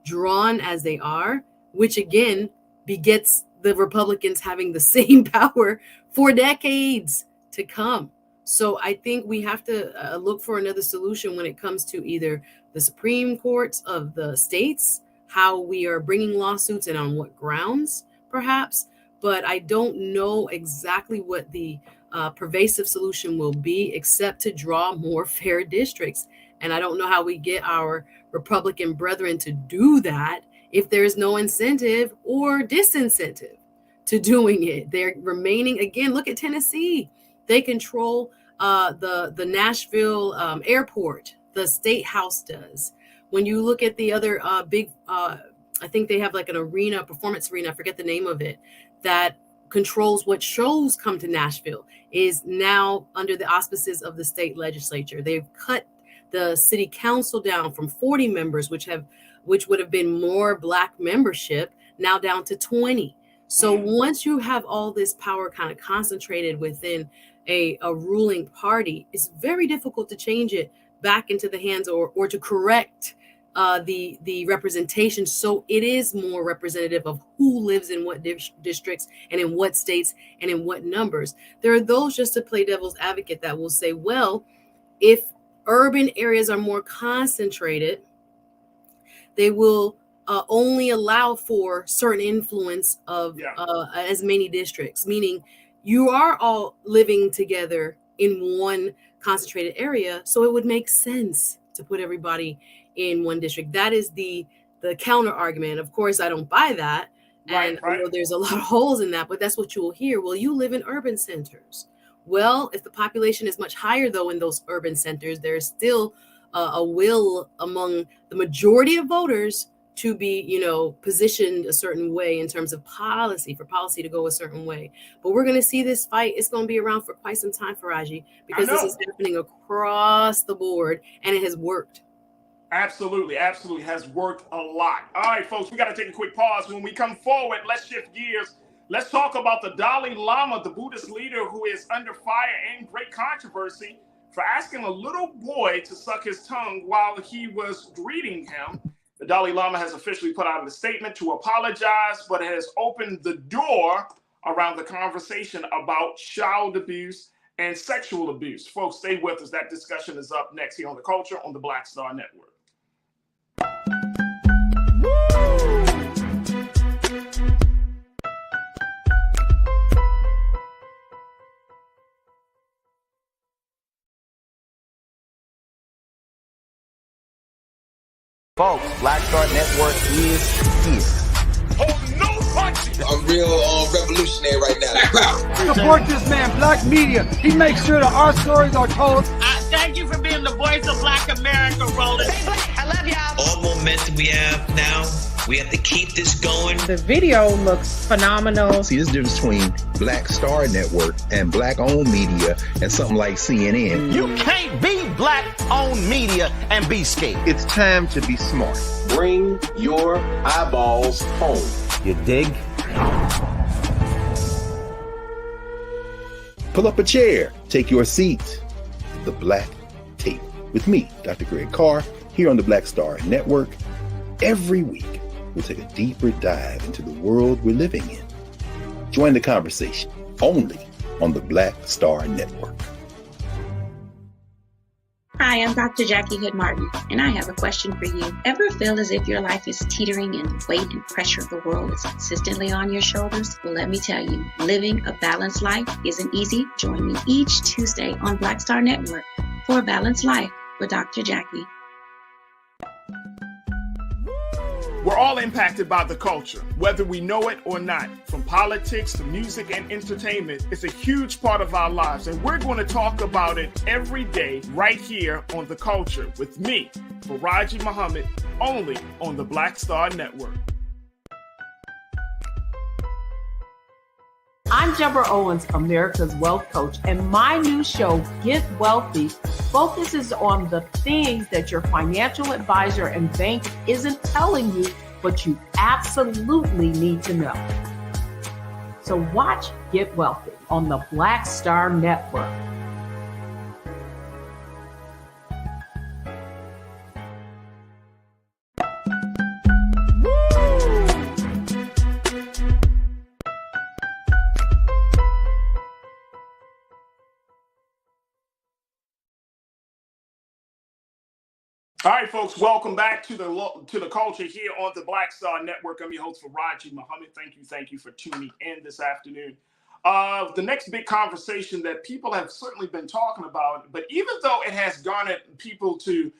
B: drawn as they are, which again begets the Republicans having the same power for decades to come. So I think we have to look for another solution when it comes to either the Supreme Courts of the states, how we are bringing lawsuits and on what grounds, perhaps. But I don't know exactly what the pervasive solution will be, except to draw more fair districts. And I don't know how we get our Republican brethren to do that if there's no incentive or disincentive to doing it. They're remaining, again, look at Tennessee. They control the Nashville airport. The state house does. When you look at the other big, I think they have like an arena, performance arena, I forget the name of it, that controls what shows come to Nashville, is now under the auspices of the state legislature. They've cut the city council down from 40 members, which would have been more Black membership, now down to 20. So once you have all this power kind of concentrated within a ruling party, it's very difficult to change it back into the hands or to correct the representation, so it is more representative of who lives in what districts and in what states and in what numbers. There are those, just to play devil's advocate, that will say, well, if urban areas are more concentrated, they will only allow for certain influence of as many districts, meaning you are all living together in one concentrated area, so it would make sense to put everybody in one district. That is the counter argument. Of course, I don't buy that, and I know there's a lot of holes in that, but that's what you will hear. Well, you live in urban centers. Well, if the population is much higher, though, in those urban centers, there's still a will among the majority of voters to be, positioned a certain way in terms of policy, for policy to go a certain way. But we're going to see this fight. It's going to be around for quite some time, Farajii, because this is happening across the board, and it has worked.
A: Absolutely has worked a lot. All right, folks, we got to take a quick pause. When we come forward, let's shift gears. Let's talk about the Dalai Lama, the Buddhist leader who is under fire and great controversy for asking a little boy to suck his tongue while he was greeting him. The Dalai Lama has officially put out a statement to apologize, but has opened the door around the conversation about child abuse and sexual abuse. Folks, stay with us. That discussion is up next here on The Culture on the Black Star Network.
M: Folks, Black Star Network is here.
O: Oh, no punches! I'm real revolutionary right now.
P: Support this man, Black Media. He makes sure that our stories are told.
Q: Thank you for being the voice of Black America, Roland.
R: Hey, Black, I love y'all. All momentum we have now, we have to keep this going.
E: The video looks phenomenal.
G: See, this difference between Black Star Network and Black-owned media and something like CNN.
M: You can't be Black-owned media and be scared.
G: It's time to be smart.
O: Bring your eyeballs home.
M: You dig?
G: Pull up a chair. Take your seat. The Black Tape with me, Dr. Greg Carr, here on the Black Star Network. Every week, we'll take a deeper dive into the world we're living in. Join the conversation only on the Black Star Network.
S: Hi, I'm Dr. Jackie Hood Martin, and I have a question for you. Ever feel as if your life is teetering and the weight and pressure of the world is consistently on your shoulders? Well, let me tell you, living a balanced life isn't easy. Join me each Tuesday on Black Star Network for A Balanced Life with Dr. Jackie.
A: We're all impacted by the culture, whether we know it or not. From politics to music and entertainment, it's a huge part of our lives, and we're going to talk about it every day right here on The Culture with me, Farajii Muhammad, only on the Black Star Network.
H: I'm Deborah Owens, America's Wealth Coach, and my new show, Get Wealthy, focuses on the things that your financial advisor and bank isn't telling you, but you absolutely need to know. So watch Get Wealthy on the Black Star Network.
A: All right, folks, welcome back to the culture here on the Black Star Network. I'm your host, Farajii Muhammad. Thank you for tuning in this afternoon. The next big conversation that people have certainly been talking about, but even though it has garnered people to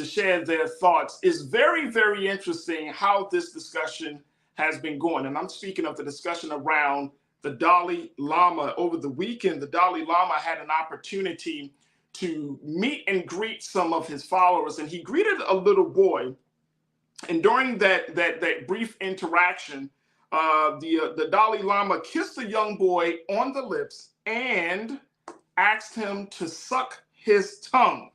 A: share their thoughts, is very, very interesting how this discussion has been going. And I'm speaking of the discussion around the Dalai Lama. Over the weekend, the Dalai Lama had an opportunity to meet and greet some of his followers, and he greeted a little boy. And during that brief interaction, the Dalai Lama kissed the young boy on the lips and asked him to suck his tongue.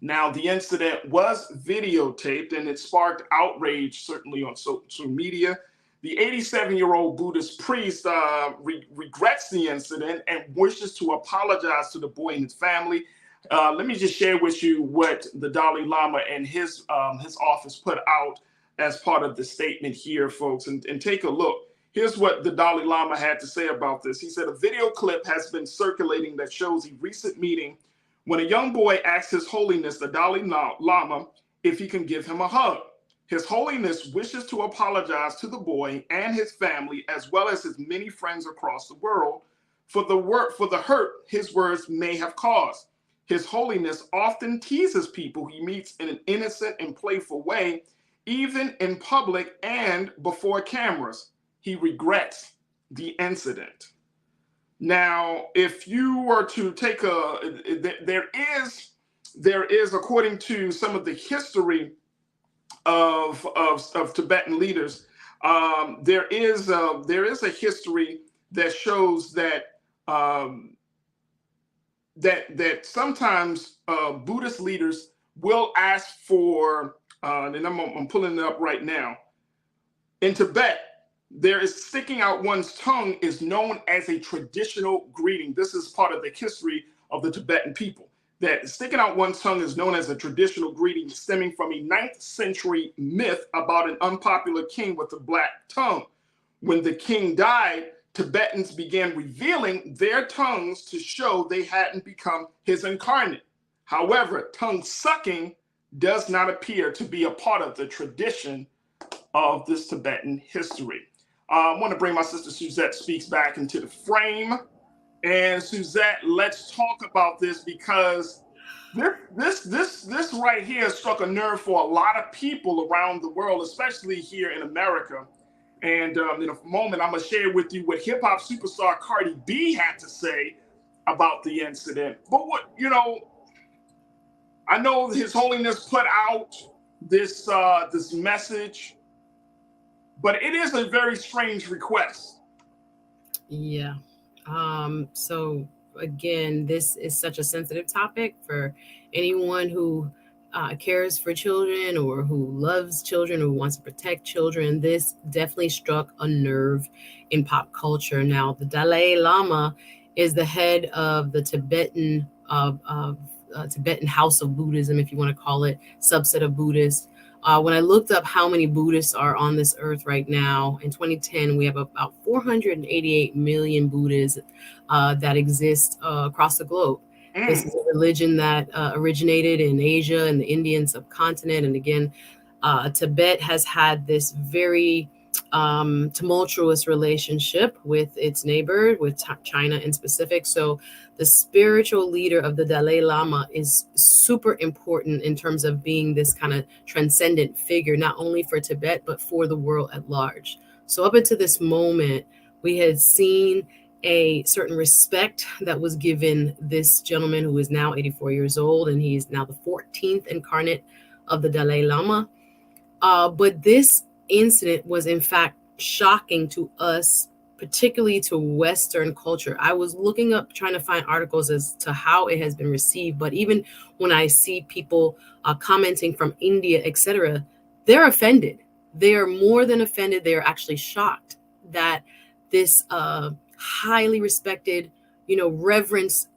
A: Now, the incident was videotaped, and it sparked outrage, certainly on social media. The 87-year-old Buddhist priest regrets the incident and wishes to apologize to the boy and his family. Let me just share with you what the Dalai Lama and his office put out as part of the statement here, folks, and take a look. Here's what the Dalai Lama had to say about this. He said, a video clip has been circulating that shows a recent meeting when a young boy asks His Holiness, the Dalai Lama, if he can give him a hug. His Holiness wishes to apologize to the boy and his family, as well as his many friends across the world, for the hurt his words may have caused. His Holiness often teases people he meets in an innocent and playful way, even in public and before cameras. He regrets the incident. Now, if you were to take there is, according to some of the history of Tibetan leaders, there is a history that shows that that sometimes Buddhist leaders will ask for, and I'm pulling it up right now. In Tibet, there is sticking out one's tongue is known as a traditional greeting. This is part of the history of the Tibetan people. That sticking out one's tongue is known as a traditional greeting stemming from a 9th century myth about an unpopular king with a black tongue. When the king died, Tibetans began revealing their tongues to show they hadn't become his incarnate. However, tongue sucking does not appear to be a part of the tradition of this Tibetan history. I want to bring my sister Suzette Speaks back into the frame. And Suzette, let's talk about this, because this right here struck a nerve for a lot of people around the world, especially here in America. And in a moment, I'm going to share with you what hip hop superstar Cardi B had to say about the incident. But I know His Holiness put out this message, but it is a very strange request.
B: Yeah. So again, this is such a sensitive topic for anyone who cares for children or who loves children, who wants to protect children. This definitely struck a nerve in pop culture. Now, the Dalai Lama is the head of the Tibetan Tibetan House of Buddhism, if you want to call it, subset of Buddhists. When I looked up how many Buddhists are on this earth right now, in 2010, we have about 488 million Buddhists that exist across the globe. This is a religion that originated in Asia and the Indian subcontinent. And again, Tibet has had this very tumultuous relationship with its neighbor, with China in specific. So the spiritual leader of the Dalai Lama is super important in terms of being this kind of transcendent figure, not only for Tibet, but for the world at large. So up until this moment, we had seen a certain respect that was given this gentleman who is now 84 years old, and he's now the 14th incarnate of the Dalai Lama. But this incident was in fact shocking to us, particularly to Western culture. I was looking up, trying to find articles as to how it has been received, but even when I see people commenting from India, etc., they're offended. They are more than offended. They are actually shocked that this highly respected, reverenced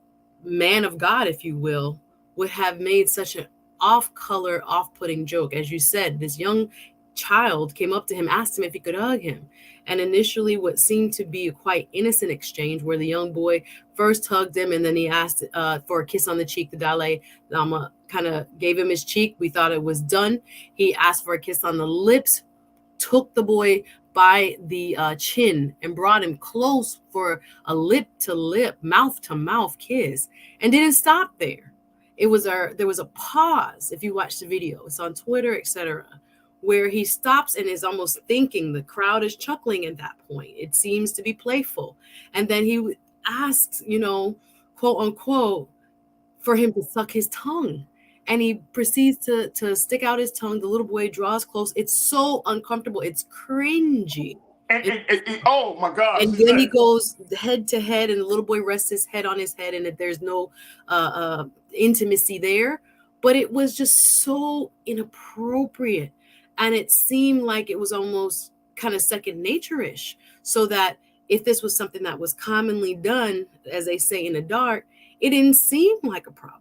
B: man of God, if you will, would have made such an off-color, off-putting joke. As you said, this young child came up to him, asked him if he could hug him. And initially what seemed to be a quite innocent exchange, where the young boy first hugged him and then he asked for a kiss on the cheek. The Dalai Lama kind of gave him his cheek. We thought it was done. He asked for a kiss on the lips, took the boy by the chin and brought him close for a lip-to-lip, mouth-to-mouth kiss, and didn't stop there. There was a pause. If you watch the video, it's on Twitter, etc., where he stops and is almost thinking. The crowd is chuckling at that point. It seems to be playful. And then he asks, quote unquote, for him to suck his tongue. And he proceeds to stick out his tongue. The little boy draws close. It's so uncomfortable. It's cringy.
A: Oh my God.
B: And then he goes head to head, and the little boy rests his head on his head, and there's no intimacy there. But it was just so inappropriate. And it seemed like it was almost kind of second nature-ish. So that if this was something that was commonly done, as they say, in the dark, it didn't seem like a problem.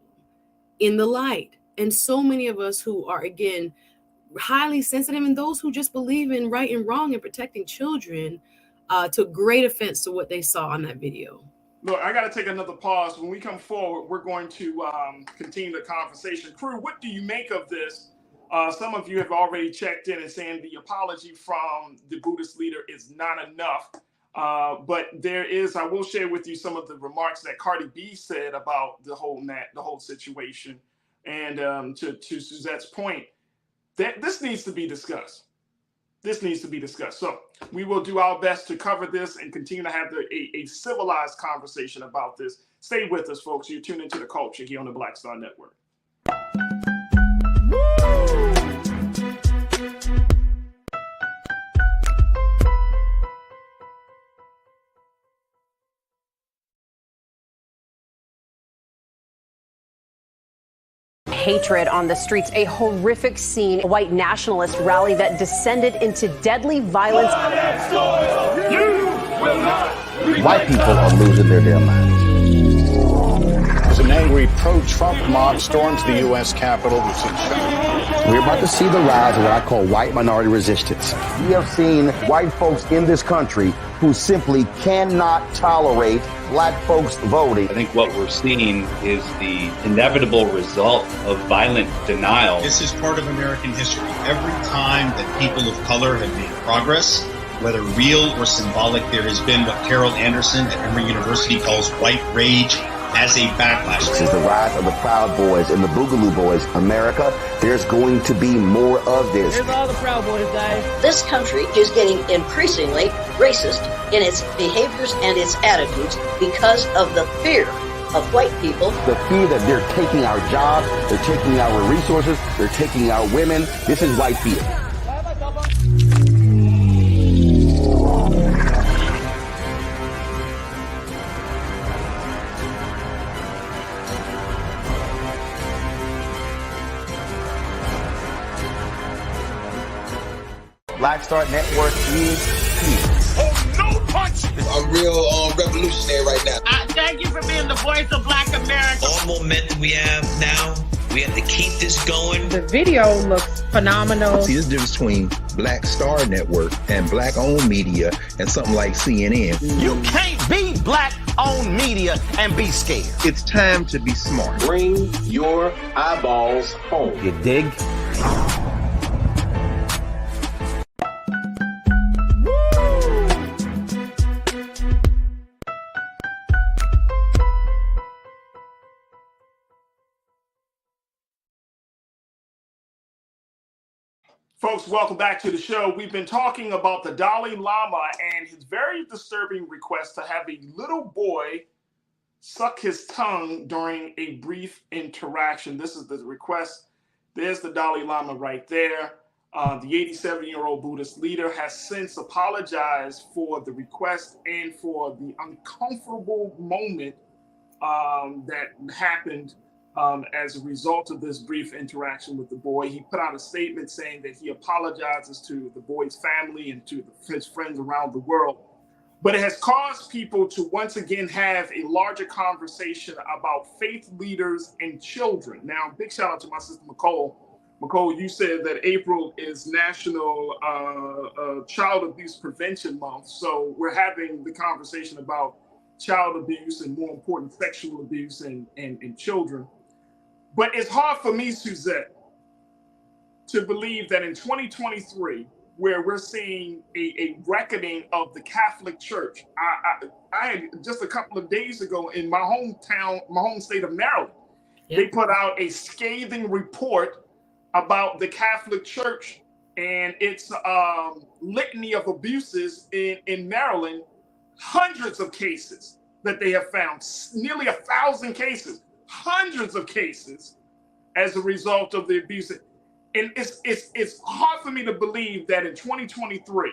B: in the light. And so many of us who are, again, highly sensitive, and those who just believe in right and wrong and protecting children, took great offense to what they saw on that video.
A: Look, I got to take another pause. When we come forward, we're going to continue the conversation. Crew, what do you make of this? Some of you have already checked in and saying the apology from the Buddhist leader is not enough. But there is, I will share with you some of the remarks that Cardi B said about the whole situation. And to Suzette's point, that this needs to be discussed. This needs to be discussed. So we will do our best to cover this and continue to have a civilized conversation about this. Stay with us, folks. You're tuned into The Culture here on the Black Star Network.
I: Hatred on the streets, a horrific scene, a white nationalist rally that descended into deadly violence.
M: White people are losing their damn minds.
J: As an angry pro-Trump mob storms the U.S. Capitol,
M: we're about to see the rise of what I call white minority resistance. We have seen white folks in this country who simply cannot tolerate black folks voting.
K: I think what we're seeing is the inevitable result of violent denial.
L: This is part of American history. Every time that people of color have made progress, whether real or symbolic, there has been what Carol Anderson at Emory University calls white rage as a backlash.
M: This is the rise of the Proud Boys and the Boogaloo Boys. America, there's going to be more of this.
C: Here's all the Proud Boys, guys.
N: This country is getting increasingly racist in its behaviors and its attitudes because of the fear of white people.
M: The fear that they're taking our jobs, they're taking our resources, they're taking our women. This is white fear. Black Star Network is here.
O: Oh, no punch! I'm real revolutionary right now.
Q: Thank you for being the voice of Black America.
R: All momentum we have now, we have to keep this going.
E: The video looks phenomenal.
G: See, there's a difference between Black Star Network and black-owned media and something like CNN.
M: You can't be black-owned media and be scared.
G: It's time to be smart.
J: bring your eyeballs home.
M: You dig?
A: Folks, welcome back to the show. We've been talking about the Dalai Lama and his very disturbing request to have a little boy suck his tongue during a brief interaction. This is the request. There's the Dalai Lama right there. The 87-year-old Buddhist leader has since apologized for the request and for the uncomfortable moment that happened as a result of this brief interaction with the boy. He put out a statement saying that he apologizes to the boy's family and to his friends around the world. But it has caused people to once again have a larger conversation about faith leaders and children. Now, big shout out to my sister, Nicole. Nicole, you said that April is National Child Abuse Prevention Month. So we're having the conversation about child abuse and, more important, sexual abuse and children. But it's hard for me, Suzette, to believe that in 2023, where we're seeing a reckoning of the Catholic Church. I had just a couple of days ago in my hometown, my home state of Maryland, they put out a scathing report about the Catholic Church and its litany of abuses in Maryland, hundreds of cases that they have found, nearly 1,000 cases. Hundreds of cases as a result of the abuse. And it's hard for me to believe that in 2023,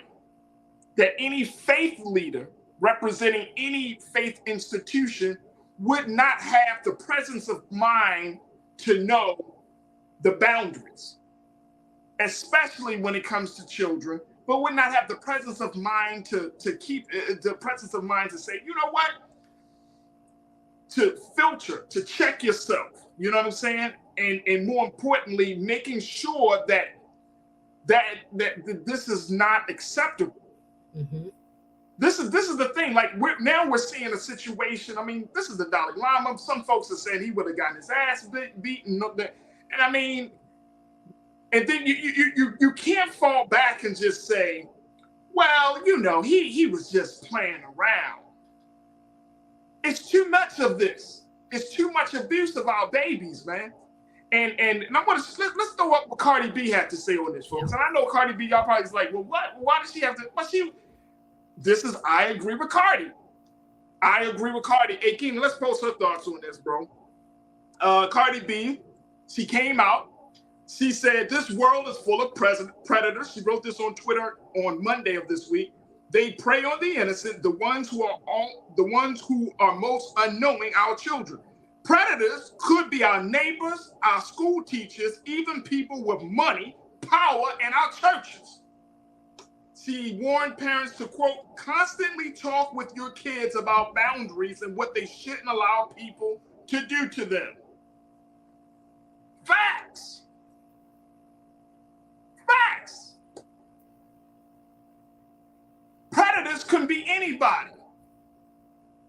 A: that any faith leader representing any faith institution would not have the presence of mind to know the boundaries, especially when it comes to children, but would not have the presence of mind to keep the presence of mind to say, you know what? To filter, to check yourself You know what I'm saying? And more importantly, making sure that this is not acceptable.
B: Mm-hmm.
A: This is the thing. Like we're seeing a situation. I mean, this is the Dalai Lama. Some folks have said he would have gotten his ass beaten. And I mean, and then you can't fall back and just say, well, you know, he was just playing around. It's too much of this. It's too much abuse of our babies, man. And I want to let's throw up what Cardi B had to say on this, folks. And I know Cardi B, y'all probably is like, well, what? Why does she have to? But I agree with Cardi. I agree with Cardi. Hey, King, let's post her thoughts on this, bro. Cardi B, she came out. She said, this world is full of predators. She wrote this on Twitter on Monday of this week. They prey on the innocent, the ones who are most unknowing, our children. Predators could be our neighbors, our school teachers, even people with money, power, and our churches. She warned parents to, quote, constantly talk with your kids about boundaries and what they shouldn't allow people to do to them. Facts. Facts. Predators can be anybody.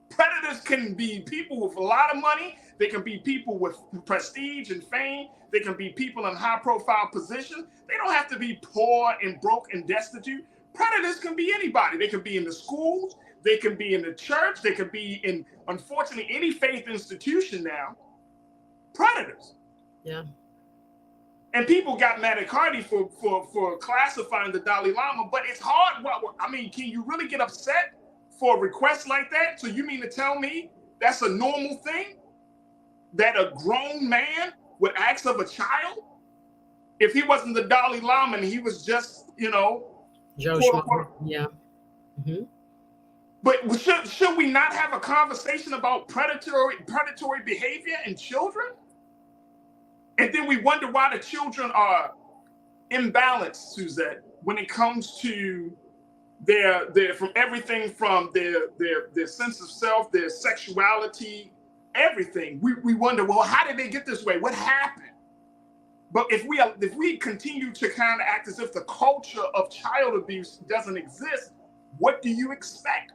A: Predators can be people with a lot of money. They can be people with prestige and fame. They can be people in high-profile positions. They don't have to be poor and broke and destitute. Predators can be anybody. They can be in the schools. They can be in the church. They can be in, unfortunately, any faith institution now. Predators.
B: Yeah.
A: And people got mad at Cardi for classifying the Dalai Lama, but it's hard. I mean, can you really get upset for a request like that? So you mean to tell me that's a normal thing? That a grown man would ask of a child? If he wasn't the Dalai Lama and he was just, you know,
B: Joe Schmo. Yeah. Mm-hmm.
A: But should we not have a conversation about predatory behavior in children? And then we wonder why the children are imbalanced, Suzette, when it comes to their from everything from their sense of self, their sexuality, everything. We wonder, well, how did they get this way? What happened? But if we continue to kind of act as if the culture of child abuse doesn't exist, what do you expect?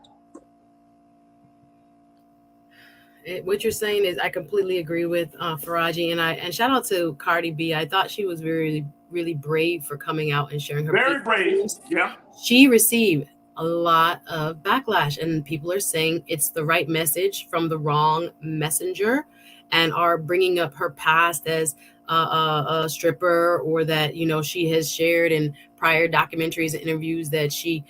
B: What you're saying is, I completely agree with Farajii, and shout out to Cardi B. I thought she was really, really brave for coming out and sharing her.
A: Very brave. Yeah.
B: She received a lot of backlash, and people are saying it's the right message from the wrong messenger, and are bringing up her past as a stripper, or that, you know, she has shared in prior documentaries and interviews that she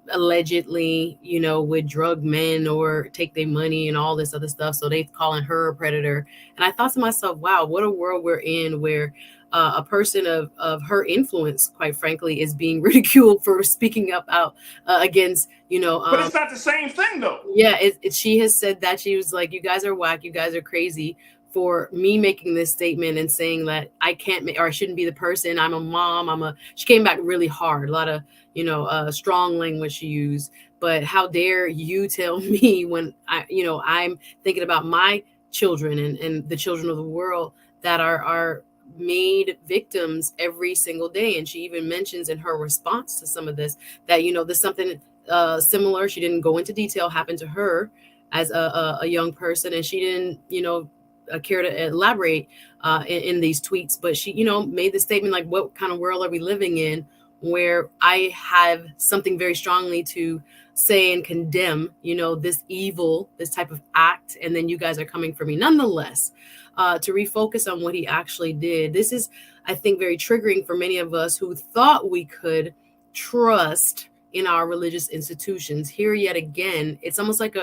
B: allegedly, you know, would drug men or take their money and all this other stuff. So they calling her a predator. And I thought to myself, wow, what a world we're in, where a person of her influence, quite frankly, is being ridiculed for speaking up out against, you know.
A: But it's not the same thing, though.
B: Yeah, she has said that. She was like, you guys are whack, you guys are crazy for me making this statement and saying that I can't or I shouldn't be the person. I'm a mom. She came back really hard. A lot of, you know, strong language she used. But how dare you tell me when I'm thinking about my children and the children of the world that are made victims every single day. And she even mentions in her response to some of this that, you know, there's something similar. She didn't go into detail, happened to her as a young person, and she didn't, you know, care to elaborate in these tweets, but she, you know, made the statement like, what kind of world are we living in where I have something very strongly to say and condemn, you know, this evil, this type of act, and then you guys are coming for me. Nonetheless, to refocus on what he actually did. This is, I think, very triggering for many of us who thought we could trust in our religious institutions. Here yet again, it's almost like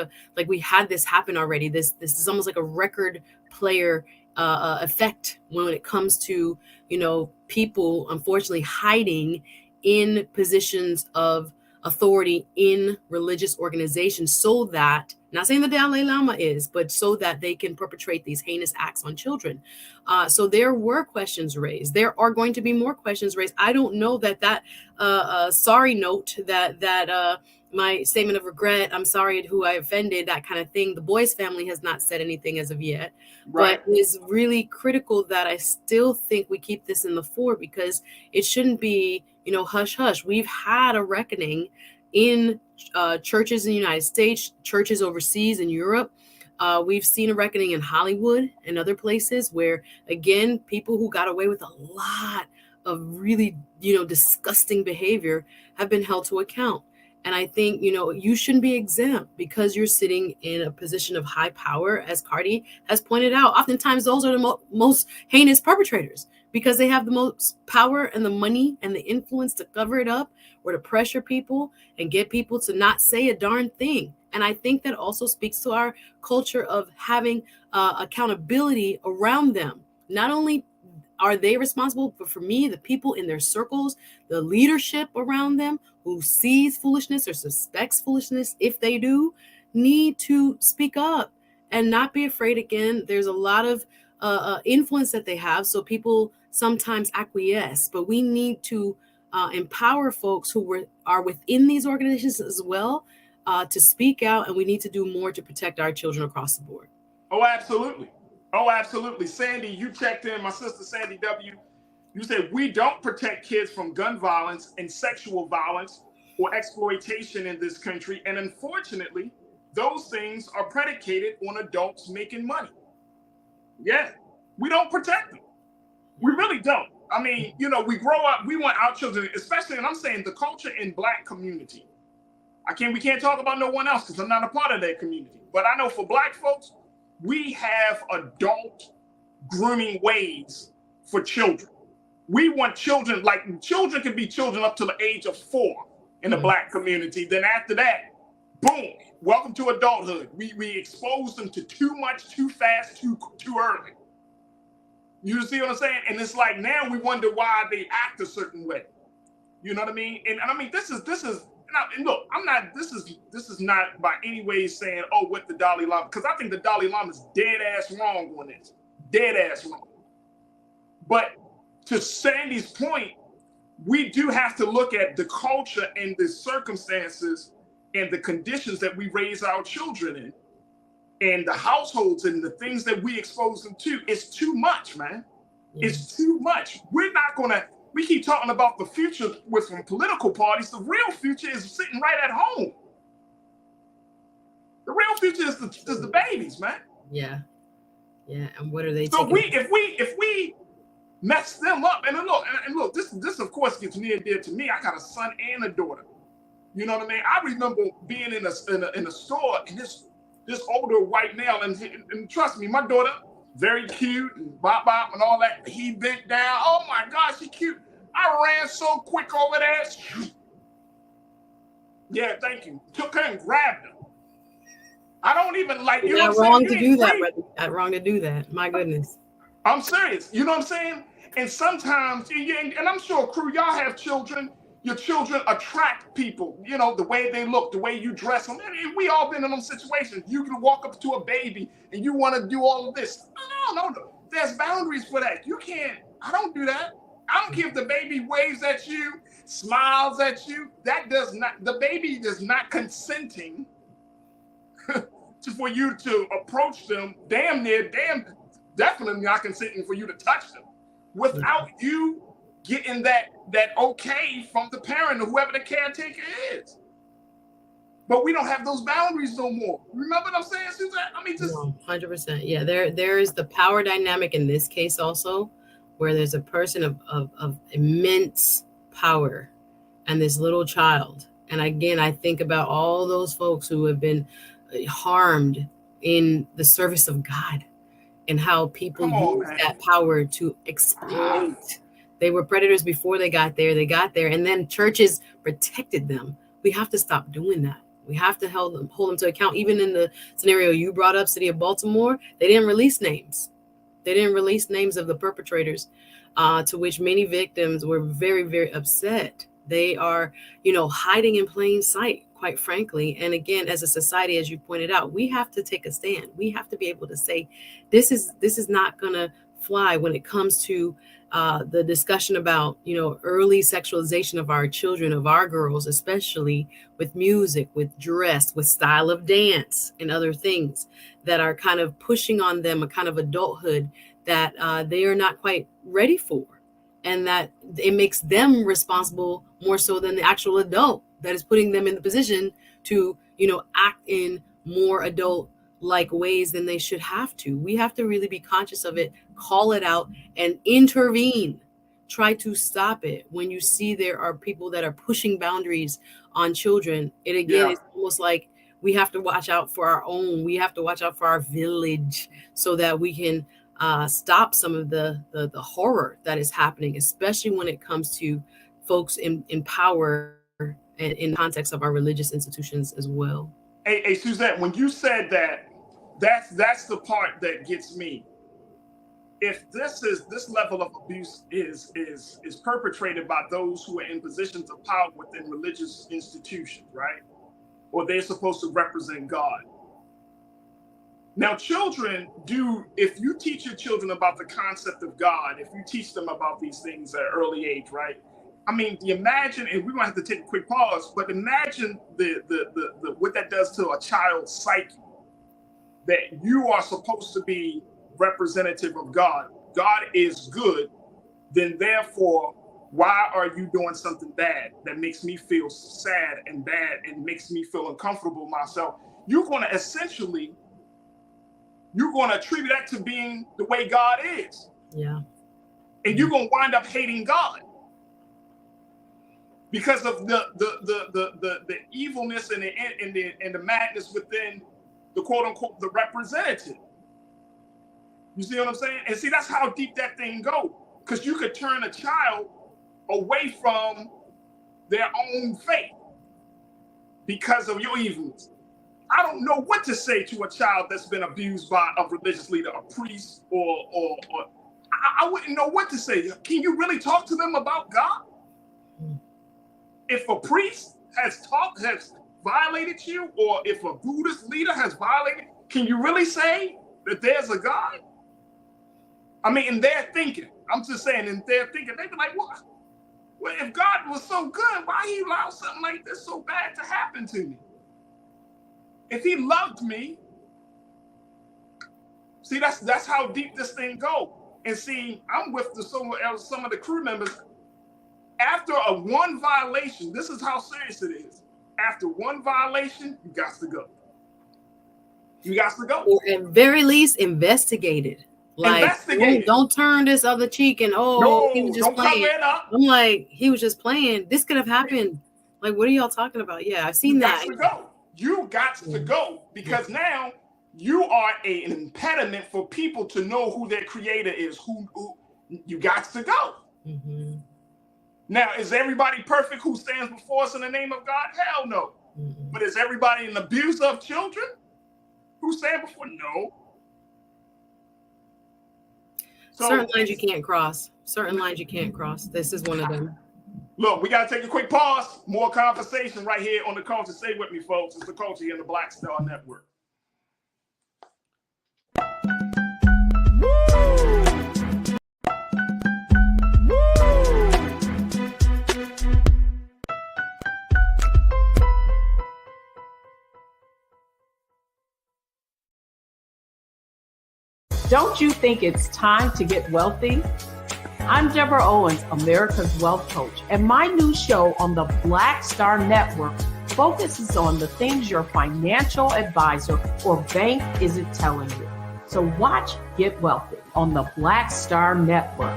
B: we had this happen already. This is almost like a record player effect when it comes to, you know, people unfortunately hiding in positions of authority in religious organizations, so that, not saying the Dalai Lama is, but so that they can perpetrate these heinous acts on children. So there were questions raised. There are going to be more questions raised. I don't know that sorry note that my statement of regret, I'm sorry who I offended, that kind of thing. The Boyce family has not said anything as of yet,
A: Right.
B: but it is really critical that I still think we keep this in the fore, because it shouldn't be, hush hush. We've had a reckoning in churches in the United States, churches overseas in Europe. We've seen a reckoning in Hollywood and other places where, again, people who got away with a lot of really, disgusting behavior have been held to account. And I think, you shouldn't be exempt because you're sitting in a position of high power, as Cardi has pointed out. Oftentimes, those are the most heinous perpetrators because they have the most power and the money and the influence to cover it up or to pressure people and get people to not say a darn thing. And I think that also speaks to our culture of having accountability around them. Not only are they responsible, but for me, the people in their circles, the leadership around them who sees foolishness or suspects foolishness, if they do, need to speak up and not be afraid. Again, there's a lot of influence that they have, so people sometimes acquiesce, but we need to empower folks who are within these organizations as well to speak out, and we need to do more to protect our children across the board.
A: Oh, absolutely. Oh, absolutely. Sandy, you checked in, my sister Sandy W. You said we don't protect kids from gun violence and sexual violence or exploitation in this country. And unfortunately, those things are predicated on adults making money. Yeah, we don't protect them. We really don't. I mean, we grow up, we want our children, especially, and I'm saying the culture in Black community. We can't talk about no one else because I'm not a part of that community. But I know for Black folks, we have adult grooming ways for children. We want children, like children can be children up to the age of 4 in the Black community. Then after that, boom, welcome to adulthood. We expose them to too much, too fast, too early. You see what I'm saying? And it's like now we wonder why they act a certain way. You know what I mean? And I mean, this is now, and look, this is not by any way saying, oh, what the Dalai Lama, because I think the Dalai Lama is dead ass wrong on this. Dead ass wrong. But to Sandy's point, we do have to look at the culture and the circumstances and the conditions that we raise our children in and the households and the things that we expose them to. It's too much, man. It's too much. We keep talking about the future from political parties. The real future is sitting right at home. The real future is the babies, man.
B: Yeah. And what are they?
A: So if we mess them up, and look, this of course gets near and dear to me. I got a son and a daughter. You know what I mean? I remember being in a store and this older white male, and trust me, my daughter, very cute and bop and all that. He bent down. Oh my gosh, she cute. I ran so quick over there. Yeah, thank you. Took her and grabbed her. I don't even like. You know
B: not
A: what I'm
B: wrong
A: saying?
B: to do that, brother. Not wrong to do that. My goodness.
A: I'm serious. You know what I'm saying? And sometimes, and I'm sure, crew, y'all have children. Your children attract people, the way they look, the way you dress them. I mean, we all been in those situations. You can walk up to a baby and you want to do all of this. No. There's boundaries for that. You can't. I don't do that. I don't care if the baby waves at you, smiles at you. The baby is not consenting for you to approach them. Definitely not consenting for you to touch them without you getting that okay from the parent or whoever the caretaker is. But we don't have those boundaries no more. Remember what I'm saying, Suzanne? I mean, just
B: 100%. Yeah, there is the power dynamic in this case also, where there's a person of immense power and this little child. And again, I think about all those folks who have been harmed in the service of God and how people use that power to exploit. They were predators before they got there, and then churches protected them. We have to stop doing that. We have to hold them to account. Even in the scenario you brought up, City of Baltimore, they didn't release names. They didn't release names of the perpetrators, to which many victims were very, very upset. They are, hiding in plain sight, quite frankly. And again, as a society, as you pointed out, we have to take a stand. We have to be able to say, this is not going to fly when it comes to the discussion about, early sexualization of our children, of our girls, especially with music, with dress, with style of dance, and other things that are kind of pushing on them a kind of adulthood that they are not quite ready for. And that it makes them responsible more so than the actual adult that is putting them in the position to, act in more adult-like ways than they should have to. We have to really be conscious of it, call it out, and intervene. Try to stop it. When you see there are people that are pushing boundaries on children, it again is almost like we have to watch out for our own. We have to watch out for our village so that we can stop some of the horror that is happening, especially when it comes to folks in power and in the context of our religious institutions as well.
A: Hey, Suzette, when you said that's the part that gets me. If this level of abuse is perpetrated by those who are in positions of power within religious institutions, right? Or they're supposed to represent God. Now, children if you teach your children about the concept of God, if you teach them about these things at an early age, right? I mean, imagine, and we're gonna have to take a quick pause, but imagine the what that does to a child's psyche, that you are supposed to be representative of God. God is good, then therefore, why are you doing something bad that makes me feel sad and bad and makes me feel uncomfortable myself? You're gonna attribute that to being the way God is.
B: Yeah.
A: And you're gonna wind up hating God because of the evilness and the madness within the quote unquote the representative. You see what I'm saying? And see, that's how deep that thing goes. Because you could turn a child away from their own faith because of your evilness. I don't know what to say to a child that's been abused by a religious leader, a priest, or I wouldn't know what to say. Can you really talk to them about God? If a priest has violated you, or if a Buddhist leader has violated, can you really say that there's a God? I mean, in their thinking, I'm just saying, in their thinking, they'd be like, what? Well, if God was so good, why he allowed something like this so bad to happen to me? If he loved me, see, that's how deep this thing goes. And see, I'm with some of the crew members. After one violation, this is how serious it is. After one violation, you got to go. You got to go.
B: Or at very least, investigated. Like, don't turn this other cheek and he was just playing. I'm like, he was just playing. This could have happened. Like, what are y'all talking about? Yeah, I've seen that.
A: You got to go because now you are an impediment for people to know who their creator is. Who you got to go.
B: Mm-hmm.
A: Now, is everybody perfect who stands before us in the name of God? Hell no.
B: Mm-hmm.
A: But is everybody an abuse of children who stand before? No.
B: So, certain lines you can't cross. Certain lines you can't cross. This is one of them.
A: Look, we got to take a quick pause. More conversation right here on The Culture. Stay with me, folks. It's The Culture here on the Black Star Network.
H: Don't you think it's time to get wealthy? I'm Deborah Owens, America's Wealth Coach, and my new show on the Black Star Network focuses on the things your financial advisor or bank isn't telling you. So watch Get Wealthy on the Black Star Network.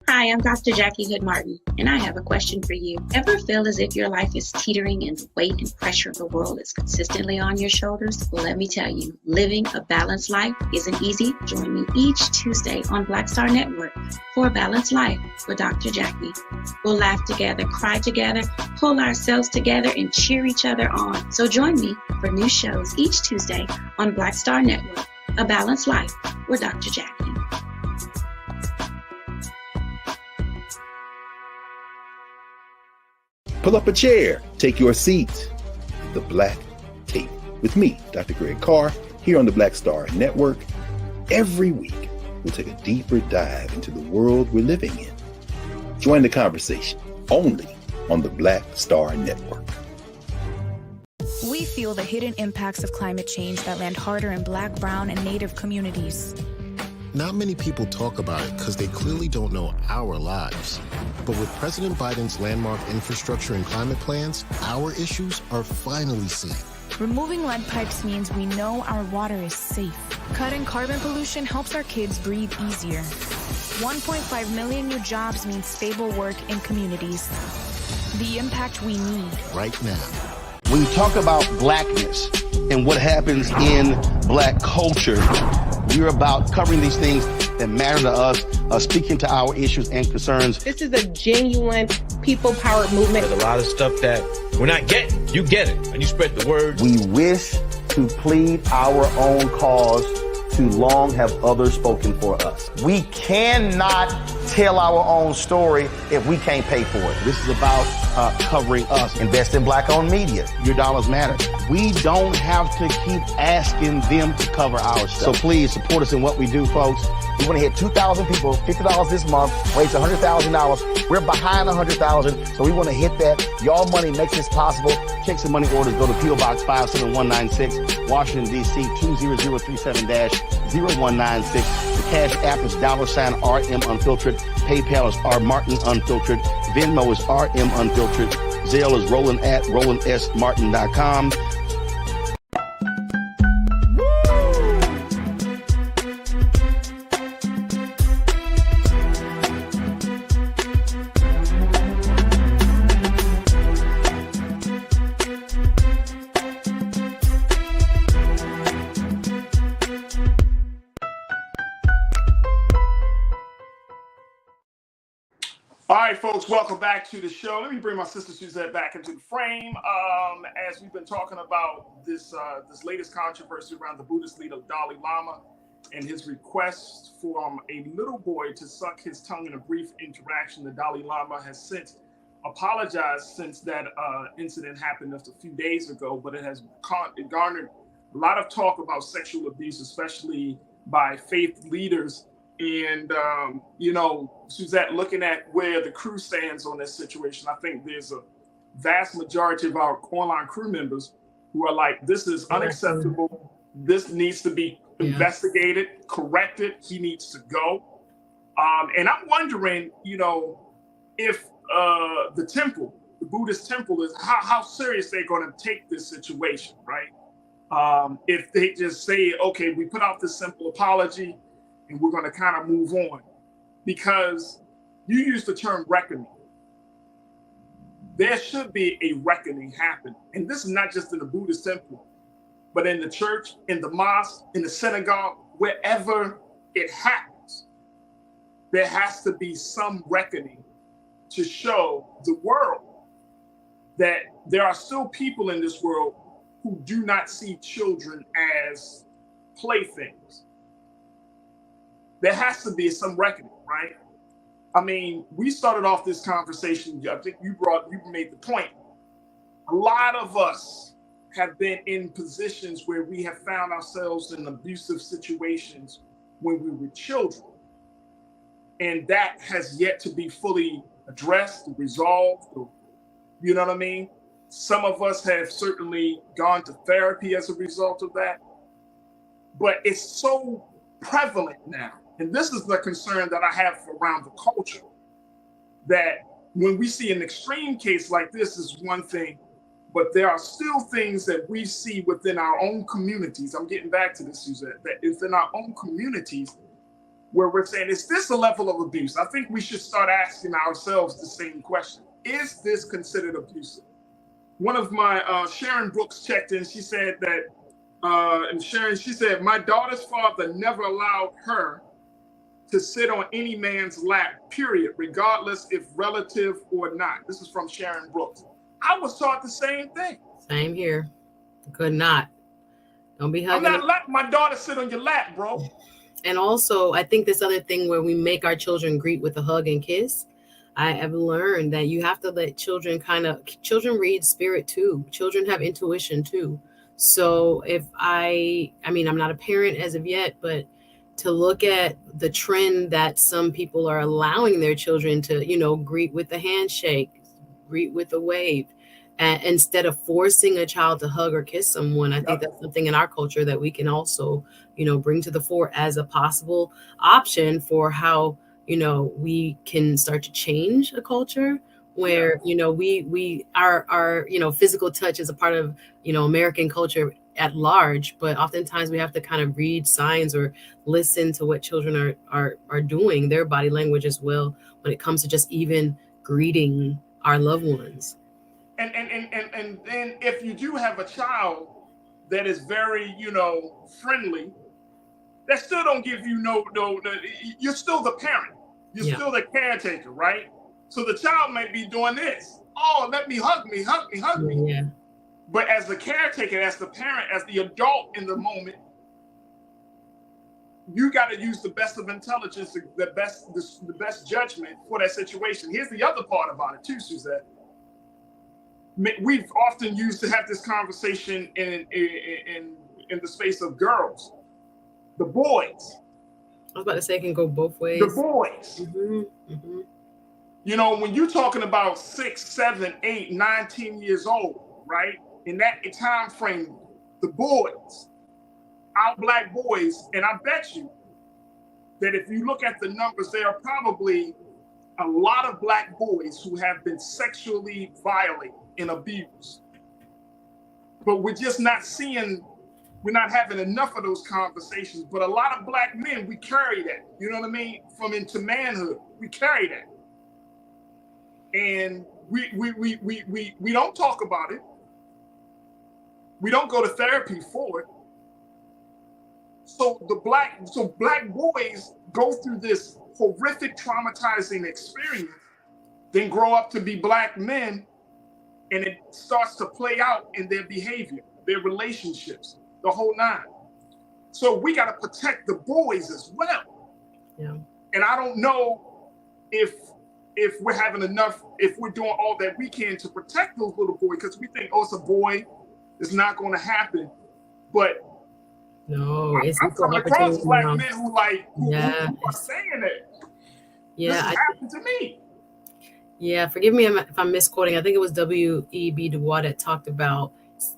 S: Hi, I'm Dr. Jackie Hood Martin, and I have a question for you. Ever feel as if your life is teetering and the weight and pressure of the world is consistently on your shoulders? Well, let me tell you, living a balanced life isn't easy. Join me each Tuesday on Black Star Network for A Balanced Life with Dr. Jackie. We'll laugh together, cry together, pull ourselves together, and cheer each other on. So join me for new shows each Tuesday on Black Star Network, A Balanced Life with Dr. Jackie.
G: Pull up a chair, take your seat. The Black with me, Dr. Greg Carr, here on the Black Star Network. Every week, we'll take a deeper dive into the world we're living in. Join the conversation only on the Black Star Network.
T: We feel the hidden impacts of climate change that land harder in Black, Brown, and Native communities.
U: Not many people talk about it because they clearly don't know our lives. But with President Biden's landmark infrastructure and climate plans, our issues are finally seen.
T: Removing lead pipes means we know our water is safe. Cutting carbon pollution helps our kids breathe easier. 1.5 million new jobs means stable work in communities. The impact we need
U: right now.
D: When you talk about blackness and what happens in black culture, we're about covering these things that matter to us, speaking to our issues and concerns.
E: This is a genuine people-powered movement.
F: There's a lot of stuff that we're not getting. You get it, and you spread the word.
M: We wish to plead our own cause. Too long have others spoken for us. We cannot tell our own story if we can't pay for it.
D: This is about covering us.
M: Invest in Black-owned media.
D: Your dollars matter. We don't have to keep asking them to cover our stuff. So please support us in what we do, folks.
M: We want to hit 2,000 people, $50 this month, raise $100,000. We're behind 100,000, so we want to hit that. Y'all money makes this possible.
D: Checks and money orders go to P.O. Box 57196, Washington, D.C. 20037-0196. The Cash App is $RM Unfiltered. PayPal is R Martin Unfiltered. Venmo is RM Unfiltered. Zelle is Roland at RolandSMartin.com.
A: All right, folks, welcome back to the show. Let me bring my sister Suzette back into the frame. As we've been talking about this latest controversy around the Buddhist leader Dalai Lama and his request for a little boy to suck his tongue in a brief interaction, the Dalai Lama has since apologized since that incident happened just a few days ago, but it has garnered a lot of talk about sexual abuse, especially by faith leaders. And, Suzette, looking at where the crew stands on this situation, I think there's a vast majority of our online crew members who are like, this is unacceptable. This needs to be investigated, corrected. He needs to go. And I'm wondering, if the Buddhist temple is how serious they're going to take this situation, right? If they just say, okay, we put out this simple apology, and we're going to kind of move on, because you use the term reckoning. There should be a reckoning happen. And this is not just in the Buddhist temple, but in the church, in the mosque, in the synagogue, wherever it happens, there has to be some reckoning to show the world that there are still people in this world who do not see children as playthings. There has to be some reckoning, right? I mean, we started off this conversation, I think you made the point. A lot of us have been in positions where we have found ourselves in abusive situations when we were children. And that has yet to be fully addressed, resolved, you know what I mean? Some of us have certainly gone to therapy as a result of that. But it's so prevalent now. And this is the concern that I have around the culture, that when we see an extreme case like this is one thing, but there are still things that we see within our own communities. I'm getting back to this, Suzette, that it's in our own communities where we're saying, is this a level of abuse? I think we should start asking ourselves the same question. Is this considered abusive? One of my, Sharon Brooks checked in, she said that, and Sharon, she said, my daughter's father never allowed her to sit on any man's lap, period, regardless if relative or not. This is from Sharon Brooks. I was taught the same thing.
B: Same here. Could not. Don't be hugging.
A: I'm not letting my daughter sit on your lap, bro.
B: And also, I think this other thing where we make our children greet with a hug and kiss, I have learned that you have to let children read spirit too. Children have intuition too. So if I mean, I'm not a parent as of yet, but to look at the trend that some people are allowing their children to, greet with a handshake, greet with a wave, instead of forcing a child to hug or kiss someone. I think that's something in our culture that we can also, bring to the fore as a possible option for how, we can start to change a culture where, our physical touch is a part of, American culture at large, but oftentimes we have to kind of read signs or listen to what children are doing, their body language as well, when it comes to just even greeting our loved ones.
A: And then if you do have a child that is very, friendly, that still don't give you no, you're still the parent. You're still the caretaker, right? So the child might be doing this. Oh, let me hug me.
B: Yeah.
A: But as the caretaker, as the parent, as the adult in the moment, you got to use the best of intelligence, the best judgment for that situation. Here's the other part about it too, Suzette. We've often used to have this conversation in the space of girls, the boys.
B: I was about to say it can go both ways.
A: The boys.
B: Mm-hmm. Mm-hmm.
A: When you're talking about 6, 7, 8, 9, 10 years old, right? In that time frame, the boys, our black boys, and I bet you that if you look at the numbers, there are probably a lot of black boys who have been sexually violated and abused. But we're just not we're not having enough of those conversations. But a lot of black men, we carry that, you know what I mean? From into manhood, we carry that. And we don't talk about it. We don't go to therapy for it. So black boys go through this horrific, traumatizing experience, then grow up to be black men, and it starts to play out in their behavior, their relationships, the whole nine. So we got to protect the boys as well.
B: Yeah.
A: And I don't know if we're having enough, if we're doing all that we can to protect those little boys, because we think, oh, it's a boy, it's not going to happen. But
B: no, it's
A: I'm coming across black men who who are saying it.
B: Yeah,
A: this happened to me.
B: Yeah, forgive me if I'm misquoting. I think it was W.E.B. Du Bois that talked about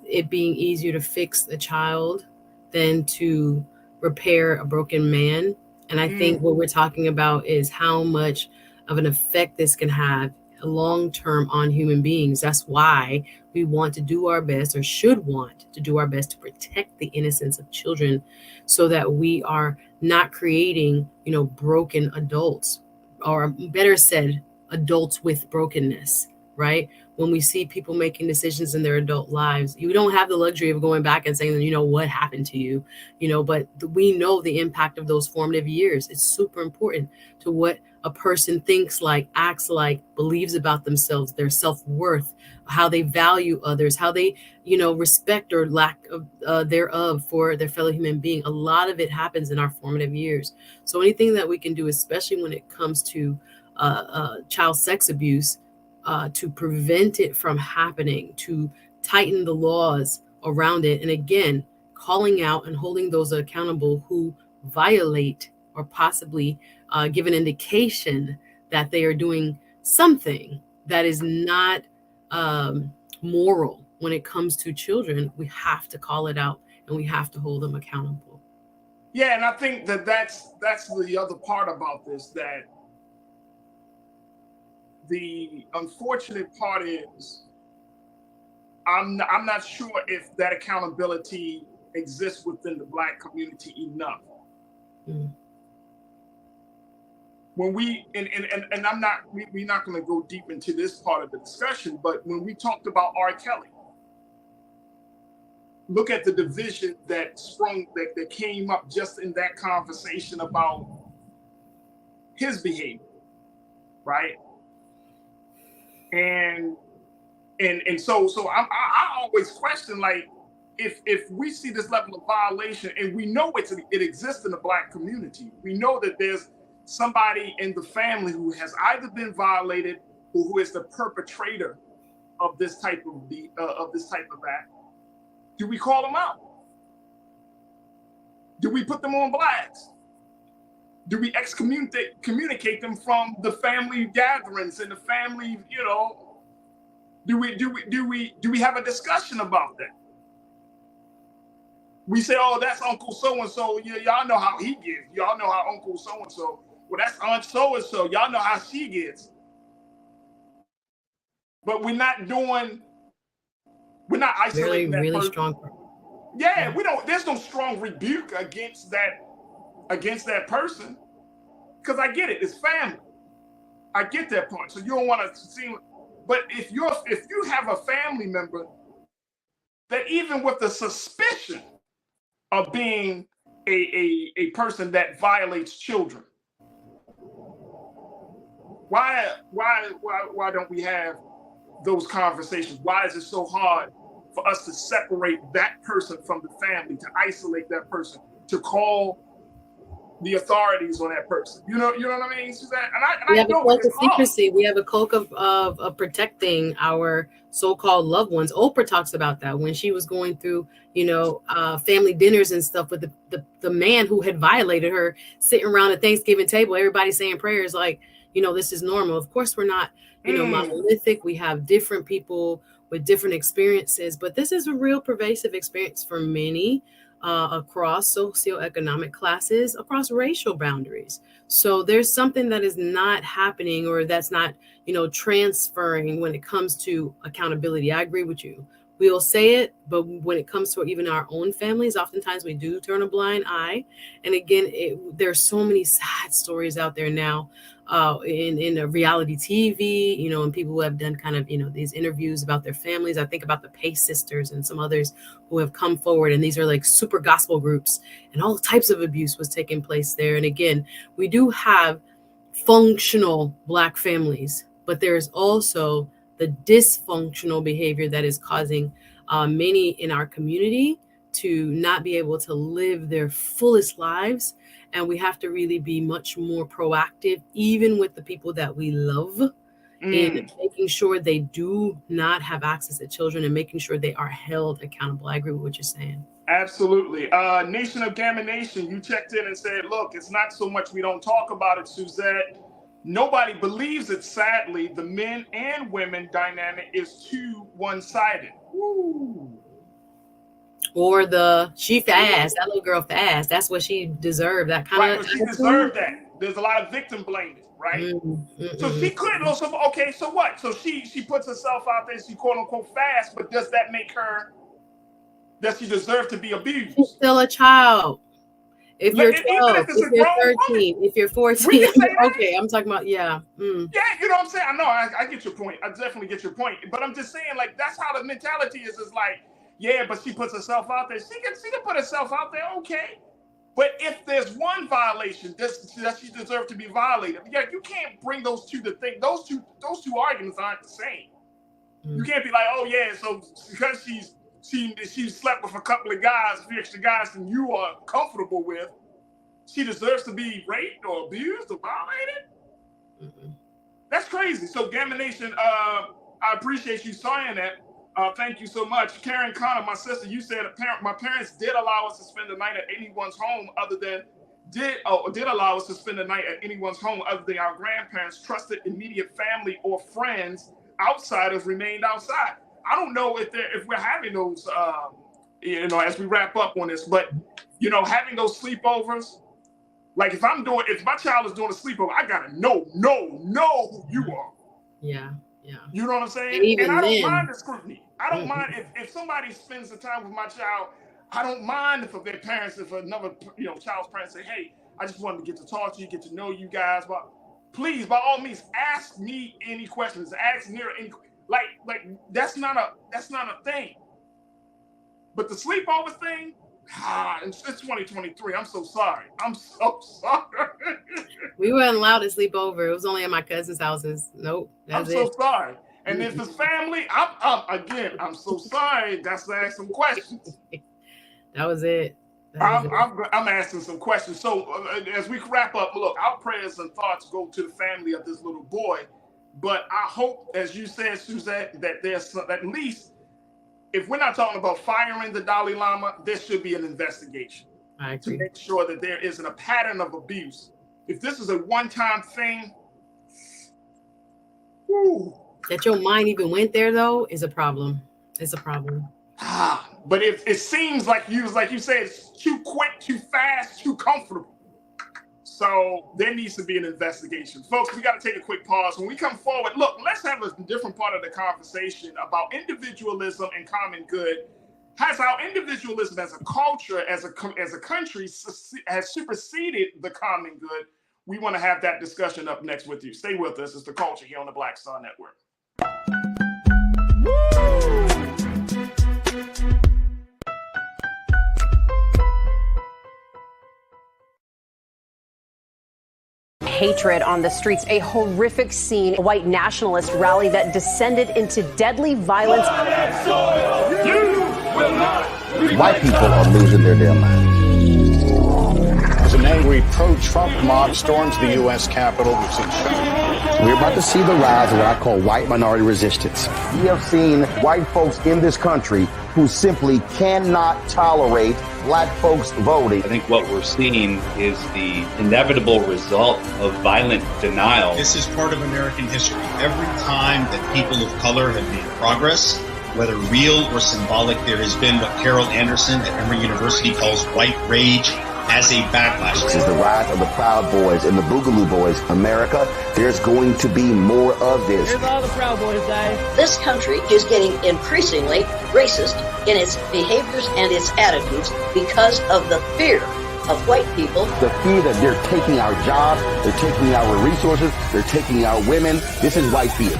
B: it being easier to fix a child than to repair a broken man. And I think what we're talking about is how much of an effect this can have long-term on human beings. That's why we want to do our best, or should want to do our best, to protect the innocence of children, so that we are not creating, broken adults, or better said, adults with brokenness, right? When we see people making decisions in their adult lives, you don't have the luxury of going back and saying, what happened to you, but we know the impact of those formative years. It's super important to what a person thinks like, acts like, believes about themselves, their self-worth, how they value others, how they, respect or lack of thereof for their fellow human being. A lot of it happens in our formative years. So anything that we can do, especially when it comes to child sex abuse, to prevent it from happening, to tighten the laws around it. And again, calling out and holding those accountable who violate or possibly give an indication that they are doing something that is not moral when it comes to children. We have to call it out, and we have to hold them accountable.
A: Yeah, and I think that's the other part about this, that the unfortunate part is I'm not sure if that accountability exists within the Black community enough. When we and I'm not, we're not going to go deep into this part of the discussion, but when we talked about R. Kelly, look at the division that came up just in that conversation about his behavior, right? And so I always question, like, if we see this level of violation, and we know it exists in the Black community, we know that there's somebody in the family who has either been violated or who is the perpetrator of this type of act. Do we call them out? Do we put them on blast? Do we communicate them from the family gatherings and the family, you know? Do we have a discussion about that? We say, oh, that's Uncle so-and-so. Yeah, y'all know how he gets. Y'all know how Uncle so-and-so. Well, that's Aunt so-and-so. Y'all know how she gets. But we're not isolating that
B: really
A: person.
B: strong.
A: Yeah, there's no strong rebuke against that person. Because I get it, it's family. I get that point. So you don't want to seem, but if you have a family member that even with the suspicion of being a person that violates children, why don't we have those conversations? Why is it so hard for us to separate that person from the family, to isolate that person, to call the authorities on that person? You know what I mean, Suzanne?
B: We have a cloak of secrecy. We have a cloak of protecting our so-called loved ones. Oprah talks about that when she was going through, family dinners and stuff with the man who had violated her, sitting around the Thanksgiving table, everybody saying prayers like, this is normal. Of course, we're not, monolithic. We have different people with different experiences, but this is a real pervasive experience for many across socioeconomic classes, across racial boundaries. So there's something that is not happening, or that's not, transferring when it comes to accountability. I agree with you. We'll say it, but when it comes to even our own families, oftentimes we do turn a blind eye. And again, there's so many sad stories out there now in reality TV, and people who have done kind of, these interviews about their families. I think about the Pace sisters and some others who have come forward, and these are like super gospel groups, and all types of abuse was taking place there. And again, we do have functional Black families, but there's also the dysfunctional behavior that is causing many in our community to not be able to live their fullest lives. And we have to really be much more proactive, even with the people that we love, in making sure they do not have access to children and making sure they are held accountable. I agree with what you're saying.
A: Absolutely. Nation of Gamma Nation, you checked in and said, look, it's not so much we don't talk about it, Suzette. Nobody believes it, sadly. The men and women dynamic is too one-sided. Woo.
B: Or she fast, that little girl fast. That's what she deserved. That kind of.
A: Right, she deserved that. There's a lot of victim blaming, right? So she couldn't. Okay, so what? So she puts herself out there. She quote unquote fast, but does that make her? Does she deserve to be abused?
B: She's still a child. If you're 12, if you're 13, if you're 14, okay, I'm talking about, yeah.
A: Yeah, you know what I'm saying? I know, I get your point. I definitely get your point. But I'm just saying, like, that's how the mentality is like, yeah, but she puts herself out there. She can put herself out there, okay. But if there's one violation, does she deserve to be violated? Yeah, you can't bring those two to think. Those two arguments aren't the same. You can't be like, oh yeah, so because she slept with a couple of guys, a few extra guys than you are comfortable with, she deserves to be raped or abused or violated? That's crazy. So Gamma Nation, I appreciate you saying that. Thank you so much. Karen Connor, my sister, you said my parents did allow us to spend the night at anyone's home other than did allow us to spend the night at anyone's home other than our grandparents. Trusted immediate family or friends, outsiders remained outside. I don't know if we're having those, as we wrap up on this, but having those sleepovers, like if my child is doing a sleepover, I gotta know who you are.
B: Yeah.
A: You know what I'm saying? And I don't mind the scrutiny. I don't mind if somebody spends the time with my child. I don't mind if their parents, if another child's parents say, "Hey, I just wanted to get to talk to you, get to know you guys." But please, by all means, ask me any questions. Ask Nira any. Like that's not a thing. But the sleepover thing, it's 2023. I'm so sorry.
B: We weren't allowed to sleep over. It was only at my cousin's houses. Nope.
A: I'm so sorry. And if it's family, I'm so sorry. That's to ask some questions.
B: That was it.
A: I'm asking some questions. So as we wrap up, look, our prayers and thoughts go to the family of this little boy. But I hope, as you said, Suzette, that there's at least if we're not talking about firing the Dalai Lama, there should be an investigation to make sure that there isn't a pattern of abuse. If this is a one-time thing,
B: that your mind even went there though is a problem. It's a problem.
A: But if it seems like you said, it's too quick, too fast, too comfortable. So there needs to be an investigation. Folks, we got to take a quick pause. When we come forward, look, let's have a different part of the conversation about individualism and common good. Has our individualism as a culture, as a country, has superseded the common good? We want to have that discussion up next with you. Stay with us. It's The Culture here on the Black Star Network.
I: Hatred on the streets, a horrific scene, a white nationalist rally that descended into deadly violence.
M: White people are losing their damn minds.
J: As an angry pro-Trump mob storms the U.S. Capitol, we've seen
M: We're about to see the rise of what I call white minority resistance. We have seen white folks in this country who simply cannot tolerate black folks voting.
K: I think what we're seeing is the inevitable result of violent denial.
L: This is part of American history. Every time that people of color have made progress, whether real or symbolic, there has been what Carol Anderson at Emory University calls white rage as a backlash.
M: This is the rise of the Proud Boys and the Boogaloo Boys. America, there's going to be more of this.
Q: Here's all the Proud Boys, guys.
N: This country is getting increasingly racist in its behaviors and its attitudes because of the fear of white people.
M: The fear that they're taking our jobs, they're taking our resources, they're taking our women. This is white fear.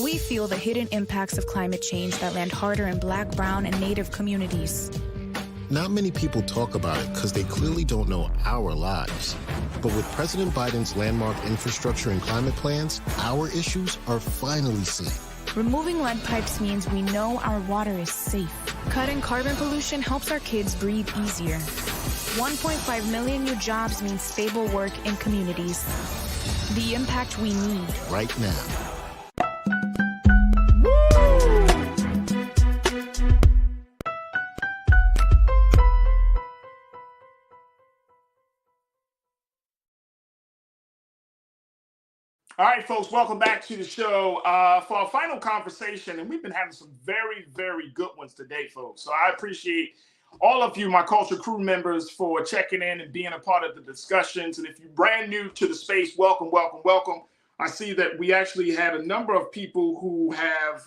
T: We feel the hidden impacts of climate change that land harder in Black, brown, and Native communities.
U: Not many people talk about it because they clearly don't know our lives. But with President Biden's landmark infrastructure and climate plans, our issues are finally seen.
T: Removing lead pipes means we know our water is safe. Cutting carbon pollution helps our kids breathe easier. 1.5 million new jobs means stable work in communities. The impact we need
U: right now.
A: All right, folks, welcome back to the show for our final conversation. And we've been having some very, very good ones today, folks. So I appreciate all of you, my Culture Crew members, for checking in and being a part of the discussions. And if you're brand new to the space, welcome, welcome, welcome. I see that we actually had a number of people who have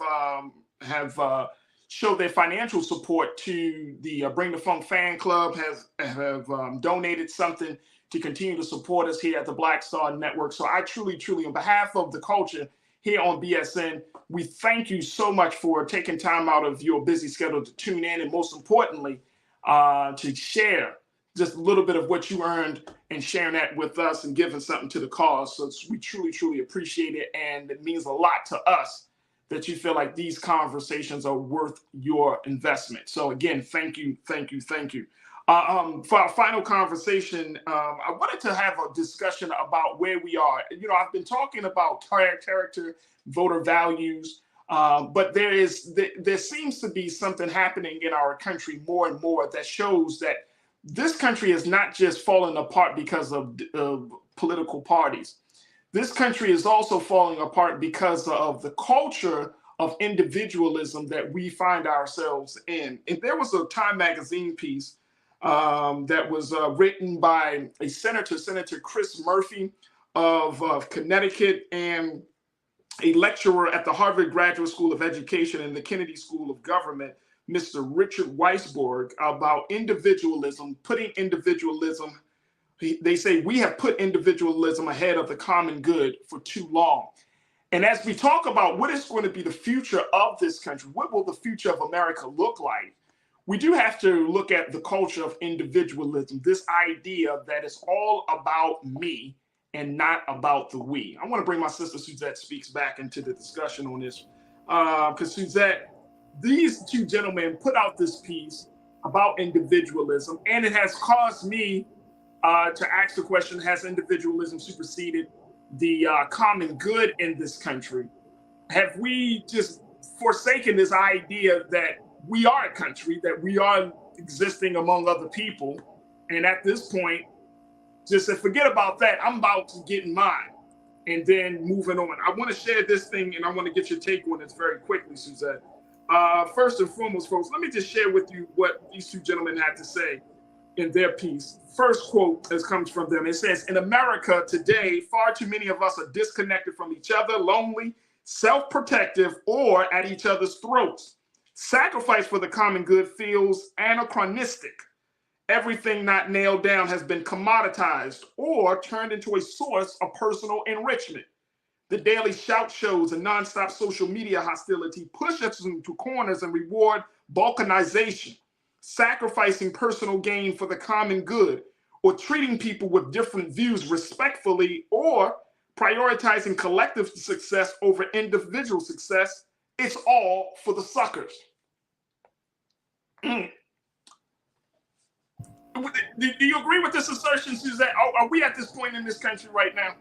A: showed their financial support to the Bring the Funk fan club, have donated something to continue to support us here at the Black Star Network. So I truly, truly, on behalf of the culture here on BSN, we thank you so much for taking time out of your busy schedule to tune in, and most importantly, to share just a little bit of what you earned and sharing that with us and giving something to the cause. So we truly, truly appreciate it. And it means a lot to us that you feel like these conversations are worth your investment. So again, thank you, thank you, thank you. For our final conversation, I wanted to have a discussion about where we are. You know, I've been talking about character, voter values, but there seems to be something happening in our country more and more that shows that this country is not just falling apart because of political parties. This country is also falling apart because of the culture of individualism that we find ourselves in. And there was a Time magazine piece that was written by a Senator Chris Murphy of Connecticut, and a lecturer at the Harvard Graduate School of Education and the Kennedy School of Government, Mr. Richard Weisborg, about individualism, putting individualism. They say we have put individualism ahead of the common good for too long. And as we talk about what is going to be the future of this country, what will the future of America look like? We do have to look at the culture of individualism, this idea that it's all about me and not about the we. I want to bring my sister Suzette Speaks back into the discussion on this, because Suzette, these two gentlemen put out this piece about individualism, and it has caused me to ask the question, has individualism superseded the common good in this country? Have we just forsaken this idea that we are a country, that we are existing among other people? And at this point, just to forget about that, I'm about to get in mine and then moving on. I want to share this thing and I want to get your take on this very quickly, Suzette. First and foremost, folks, let me just share with you what these two gentlemen had to say in their piece. First quote that comes from them. It says, in America today, far too many of us are disconnected from each other, lonely, self-protective, or at each other's throats. Sacrifice for the common good feels anachronistic. Everything not nailed down has been commoditized or turned into a source of personal enrichment. The daily shout shows and nonstop social media hostility push us into corners and reward balkanization, sacrificing personal gain for the common good, or treating people with different views respectfully, or prioritizing collective success over individual success. It's all for the suckers. Do you agree with this assertion, Suzette? Are we at this point in this country right now?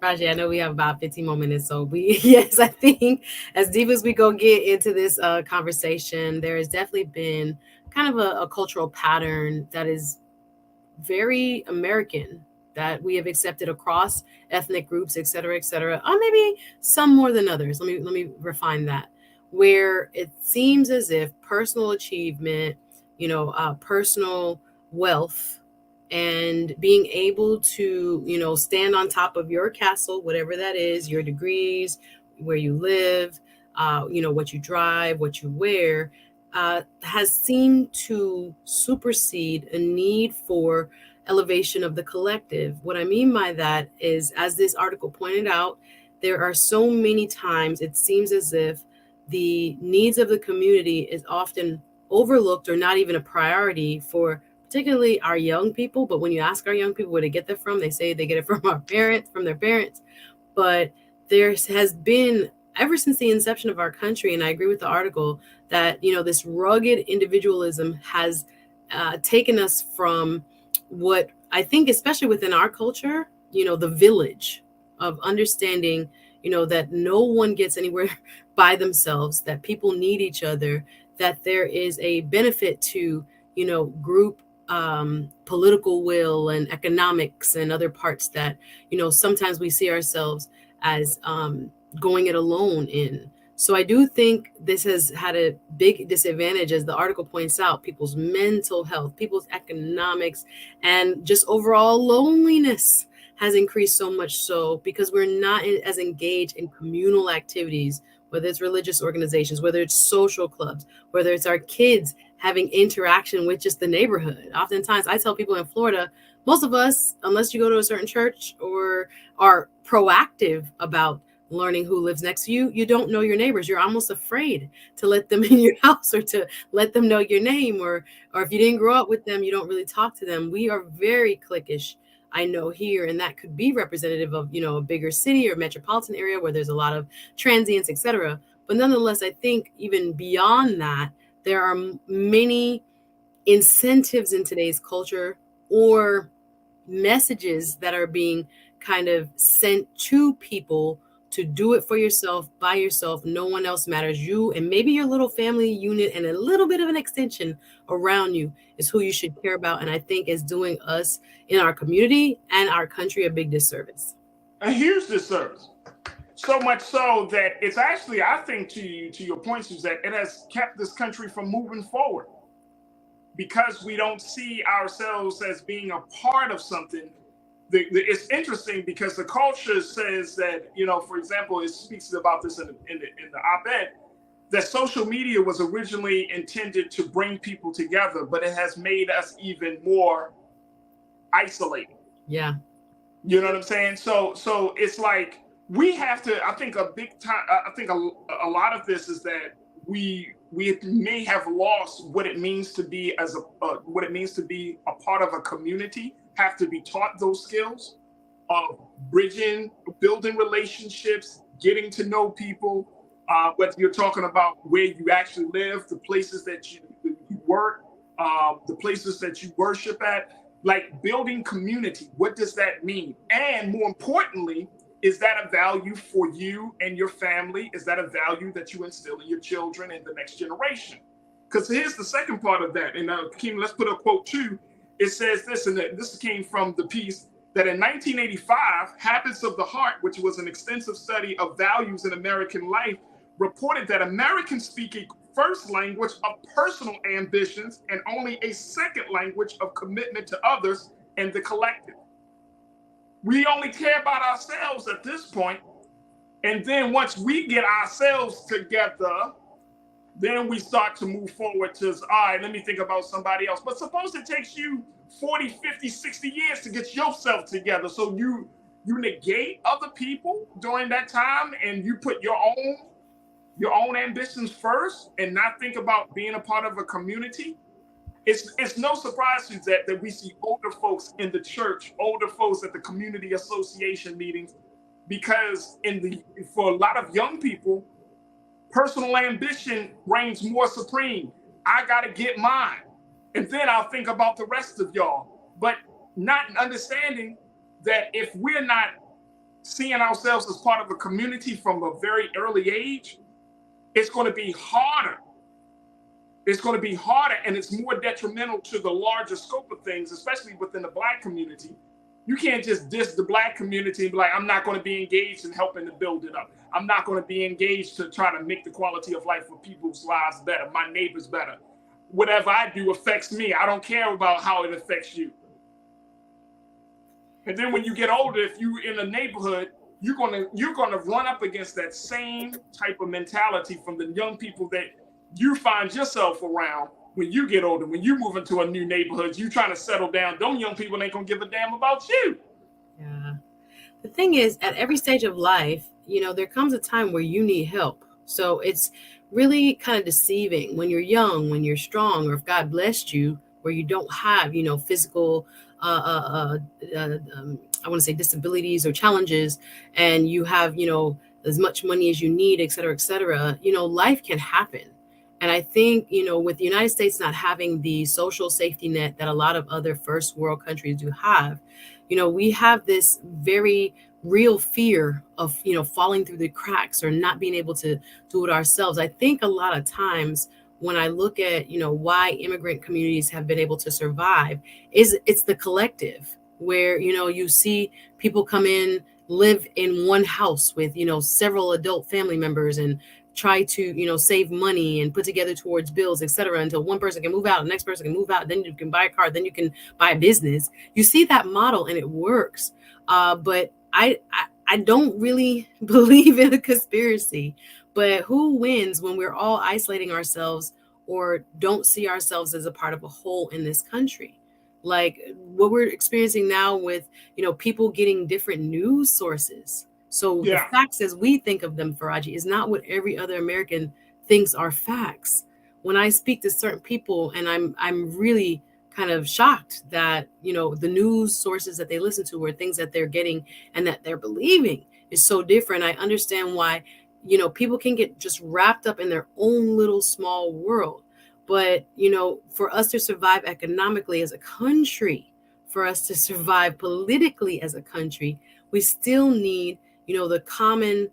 B: Farajii, I know we have about 15 more minutes, so yes, I think as deep as we go get into this conversation, there has definitely been kind of a cultural pattern that is very American, that we have accepted across ethnic groups, et cetera, or maybe some more than others. Let me refine that, where it seems as if personal achievement, personal wealth, and being able to, stand on top of your castle, whatever that is, your degrees, where you live, what you drive, what you wear, has seemed to supersede a need for elevation of the collective. What I mean by that is, as this article pointed out, there are so many times it seems as if the needs of the community is often overlooked or not even a priority for particularly our young people. But when you ask our young people where they get that from, they say they get it from their parents. But there has been, ever since the inception of our country, and I agree with the article, that, this rugged individualism has taken us from what I think, especially within our culture, the village of understanding, that no one gets anywhere by themselves, that people need each other, that there is a benefit to, group political will and economics and other parts that, sometimes we see ourselves as going it alone in. So I do think this has had a big disadvantage, as the article points out, people's mental health, people's economics, and just overall loneliness has increased so much so because we're not as engaged in communal activities, whether it's religious organizations, whether it's social clubs, whether it's our kids having interaction with just the neighborhood. Oftentimes I tell people in Florida, most of us, unless you go to a certain church or are proactive about learning who lives next to you, you don't know your neighbors. You're almost afraid to let them in your house or to let them know your name, or if you didn't grow up with them, you don't really talk to them. We are very cliquish, I know, here, and that could be representative of, a bigger city or metropolitan area where there's a lot of transients, etc. But nonetheless, I think even beyond that, there are many incentives in today's culture or messages that are being kind of sent to people to do it for yourself, by yourself. No one else matters. You and maybe your little family unit and a little bit of an extension around you is who you should care about. And I think is doing us in our community and our country a big disservice.
A: A huge disservice. So much so that it's actually, I think, to your point, Suzette, it has kept this country from moving forward because we don't see ourselves as being a part of something. It's interesting because the culture says that, for example, it speaks about this in the op-ed, that social media was originally intended to bring people together, but it has made us even more isolated.
B: Yeah.
A: You know what I'm saying? So it's like we have to, I think a lot of this is that we may have lost what it means to be a part of a community, have to be taught those skills of bridging, building relationships, getting to know people, Whether you're talking about where you actually live, the places that you work, the places that you worship at, like building community. What does that mean? And more importantly, is that a value for you and your family? Is that a value that you instill in your children and the next generation? Because here's the second part of that. And Kim, let's put a quote too. It says this, and this came from the piece, that in 1985, Habits of the Heart, which was an extensive study of values in American life, reported that Americans speak a first language of personal ambitions and only a second language of commitment to others and the collective. We only care about ourselves at this point. And then once we get ourselves together, then we start to move forward to, all right, let me think about somebody else. But suppose it takes you 40, 50, 60 years to get yourself together. So you negate other people during that time and you put your own ambitions first and not think about being a part of a community. It's no surprise to that we see older folks in the church, older folks at the community association meetings, because for a lot of young people, personal ambition reigns more supreme. I gotta get mine, and then I'll think about the rest of y'all. But not understanding that if we're not seeing ourselves as part of a community from a very early age, it's going to be harder. It's going to be harder, and it's more detrimental to the larger scope of things, especially within the Black community. You can't just diss the Black community and be like, I'm not going to be engaged in helping to build it up. I'm not going to be engaged to try to make the quality of life for people's lives better, my neighbors better. Whatever I do affects me. I don't care about how it affects you. And then when you get older, if you're in a neighborhood, you're gonna run up against that same type of mentality from the young people that you find yourself around when you get older. When you move into a new neighborhood, you trying to settle down. Them young people ain't gonna give a damn about you.
B: Yeah. The thing is, at every stage of life, there comes a time where you need help. So it's really kind of deceiving when you're young, when you're strong, or if God blessed you where you don't have, physical, I want to say disabilities or challenges, and you have, as much money as you need, et cetera, life can happen. And I think, with the United States not having the social safety net that a lot of other first world countries do have, we have this very real fear of, falling through the cracks or not being able to do it ourselves. I think a lot of times when I look at, why immigrant communities have been able to survive, it's the collective where, you see people come in, live in one house with, several adult family members and try to, save money and put together towards bills, et cetera, until one person can move out, the next person can move out, then you can buy a car, then you can buy a business. You see that model and it works. But I don't really believe in a conspiracy. But who wins when we're all isolating ourselves or don't see ourselves as a part of a whole in this country? Like what we're experiencing now with, people getting different news sources. So the facts as we think of them, Farajii, is not what every other American thinks are facts. When I speak to certain people, and I'm really kind of shocked that, the news sources that they listen to or things that they're getting and that they're believing is so different. I understand why, people can get just wrapped up in their own little small world. But, for us to survive economically as a country, for us to survive politically as a country, we still need, the common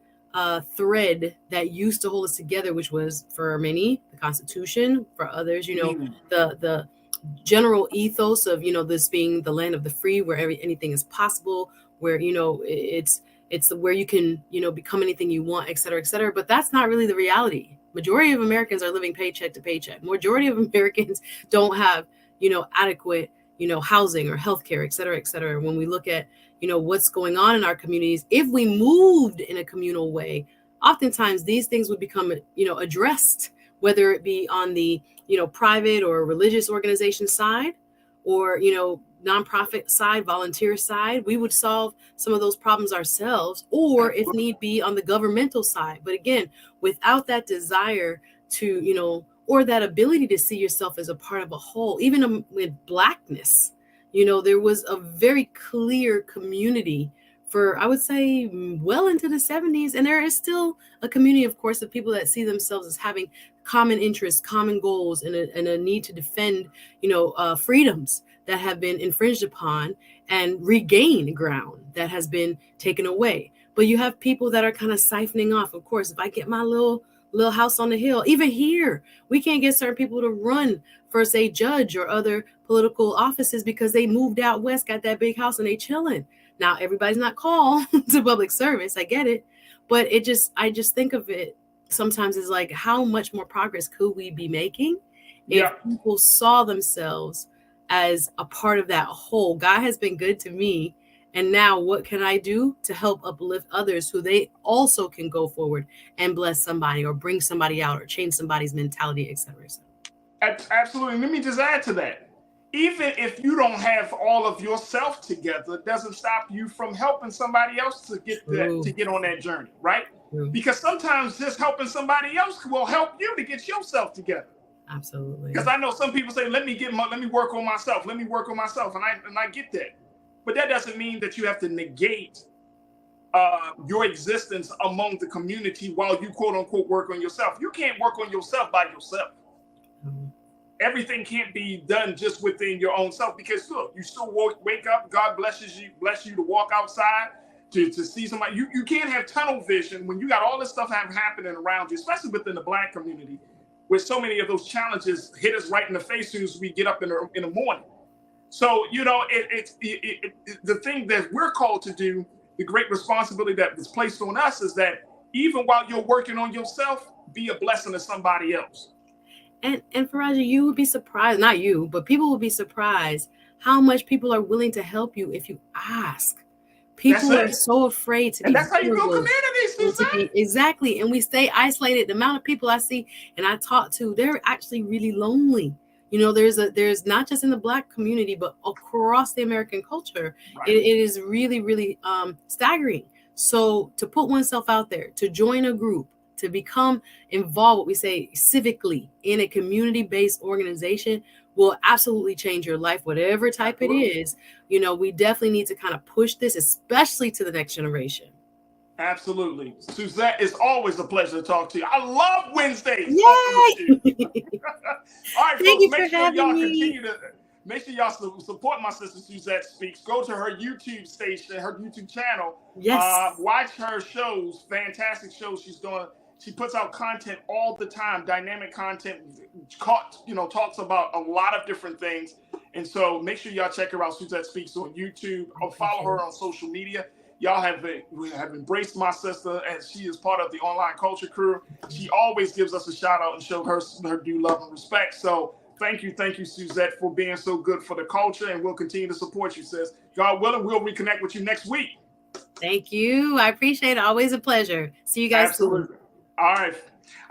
B: thread that used to hold us together, which was for many, the Constitution, for others, the general ethos of, this being the land of the free, where anything is possible, where, it's where you can, become anything you want, et cetera, et cetera. But that's not really the reality. Majority of Americans are living paycheck to paycheck. Majority of Americans don't have, adequate, housing or healthcare, et cetera, et cetera. When we look at, what's going on in our communities, if we moved in a communal way, oftentimes these things would become, addressed, whether it be on the, private or religious organization side or, nonprofit side, volunteer side. We would solve some of those problems ourselves, or if need be on the governmental side. But again, without that desire to, or that ability to see yourself as a part of a whole, even with Blackness, there was a very clear community for, I would say, well into the 70s. And there is still a community, of course, of people that see themselves as having common interests, common goals, and a need to defend, freedoms that have been infringed upon and regain ground that has been taken away. But you have people that are kind of siphoning off. Of course, if I get my little house on the hill, even here, we can't get certain people to run for, say, judge or other political offices because they moved out west, got that big house, and they chilling. Now, everybody's not called to public service. I get it. But I just think of it sometimes as like, how much more progress could we be making if people saw themselves as a part of that whole? God has been good to me. And now what can I do to help uplift others who they also can go forward and bless somebody or bring somebody out or change somebody's mentality, et cetera, et cetera.
A: Absolutely. Let me just add to that. Even if you don't have all of yourself together, it doesn't stop you from helping somebody else to get on that journey, right? True. Because sometimes just helping somebody else will help you to get yourself together.
B: Absolutely.
A: Because I know some people say, let me work on myself. Let me work on myself. And I get that. But that doesn't mean that you have to negate your existence among the community while you quote unquote work on yourself. You can't work on yourself by yourself. Mm-hmm. Everything can't be done just within your own self, because look, you still wake up, God bless you to walk outside, to see somebody. You can't have tunnel vision when you got all this stuff happening around you, especially within the Black community, where so many of those challenges hit us right in the face as soon as we get up in the morning. So, the thing that we're called to do, the great responsibility that was placed on us is that even while you're working on yourself, be a blessing to somebody else.
B: And Farajii, you would be surprised, not you, but people will be surprised how much people are willing to help you if you ask. People are so afraid to be.
A: And that's how you build communities, Suzanne.
B: Exactly. And we stay isolated. The amount of people I see and I talk to, they're actually really lonely. There's not just in the Black community, but across the American culture, right. It is really, really staggering. So to put oneself out there, to join a group, to become involved, what we say civically in a community-based organization will absolutely change your life, whatever type it is. We definitely need to kind of push this, especially to the next generation.
A: Absolutely. Suzette, it's always a pleasure to talk to you. I love Wednesdays.
B: Yay!
A: All right, folks, make sure y'all continue to make sure y'all support my sister Suzette Speaks. Go to her YouTube station, her YouTube channel.
B: Yes.
A: Watch her shows, fantastic shows she's doing. She puts out content all the time, dynamic content, talks about a lot of different things. And so make sure y'all check her out, Suzette Speaks, on YouTube, or follow her on social media. Y'all have embraced my sister, and she is part of the online culture crew. She always gives us a shout out and show her due love and respect. So thank you, Suzette, for being so good for the culture, and we'll continue to support you, sis. God willing, we'll reconnect with you next week.
B: Thank you. I appreciate it. Always a pleasure. See you guys soon.
A: All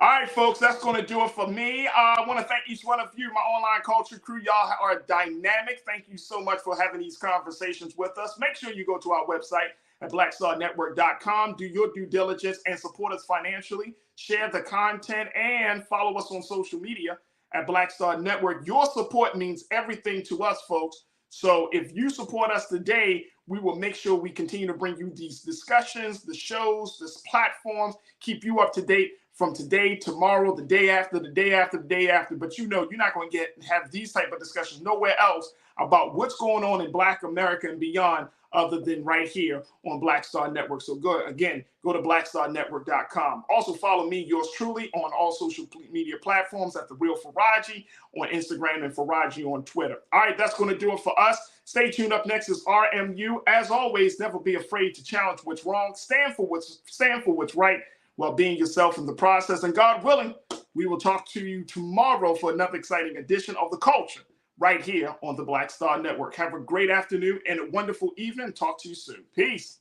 A: right, folks, that's going to do it for me. I want to thank each one of you, my online culture crew. Y'all are dynamic. Thank you so much for having these conversations with us. Make sure you go to our website at blackstarnetwork.com. Do your due diligence and support us financially. Share the content and follow us on social media at Black Star Network. Your support means everything to us, folks. So if you support us today, we will make sure we continue to bring you these discussions, the shows, this platforms, keep you up to date from today, tomorrow, the day after, the day after, the day after. But you're not going to have these type of discussions nowhere else about what's going on in Black America and beyond, other than right here on Black Star Network. So go to blackstarnetwork.com. Also follow me, yours truly, on all social media platforms at The Real Farajii on Instagram and Farajii on Twitter. All right, that's going to do it for us. Stay tuned. Up next is RMU. As always, never be afraid to challenge what's wrong. Stand for what's right while being yourself in the process. And God willing, we will talk to you tomorrow for another exciting edition of The Culture right here on the Black Star Network. Have a great afternoon and a wonderful evening. Talk to you soon. Peace.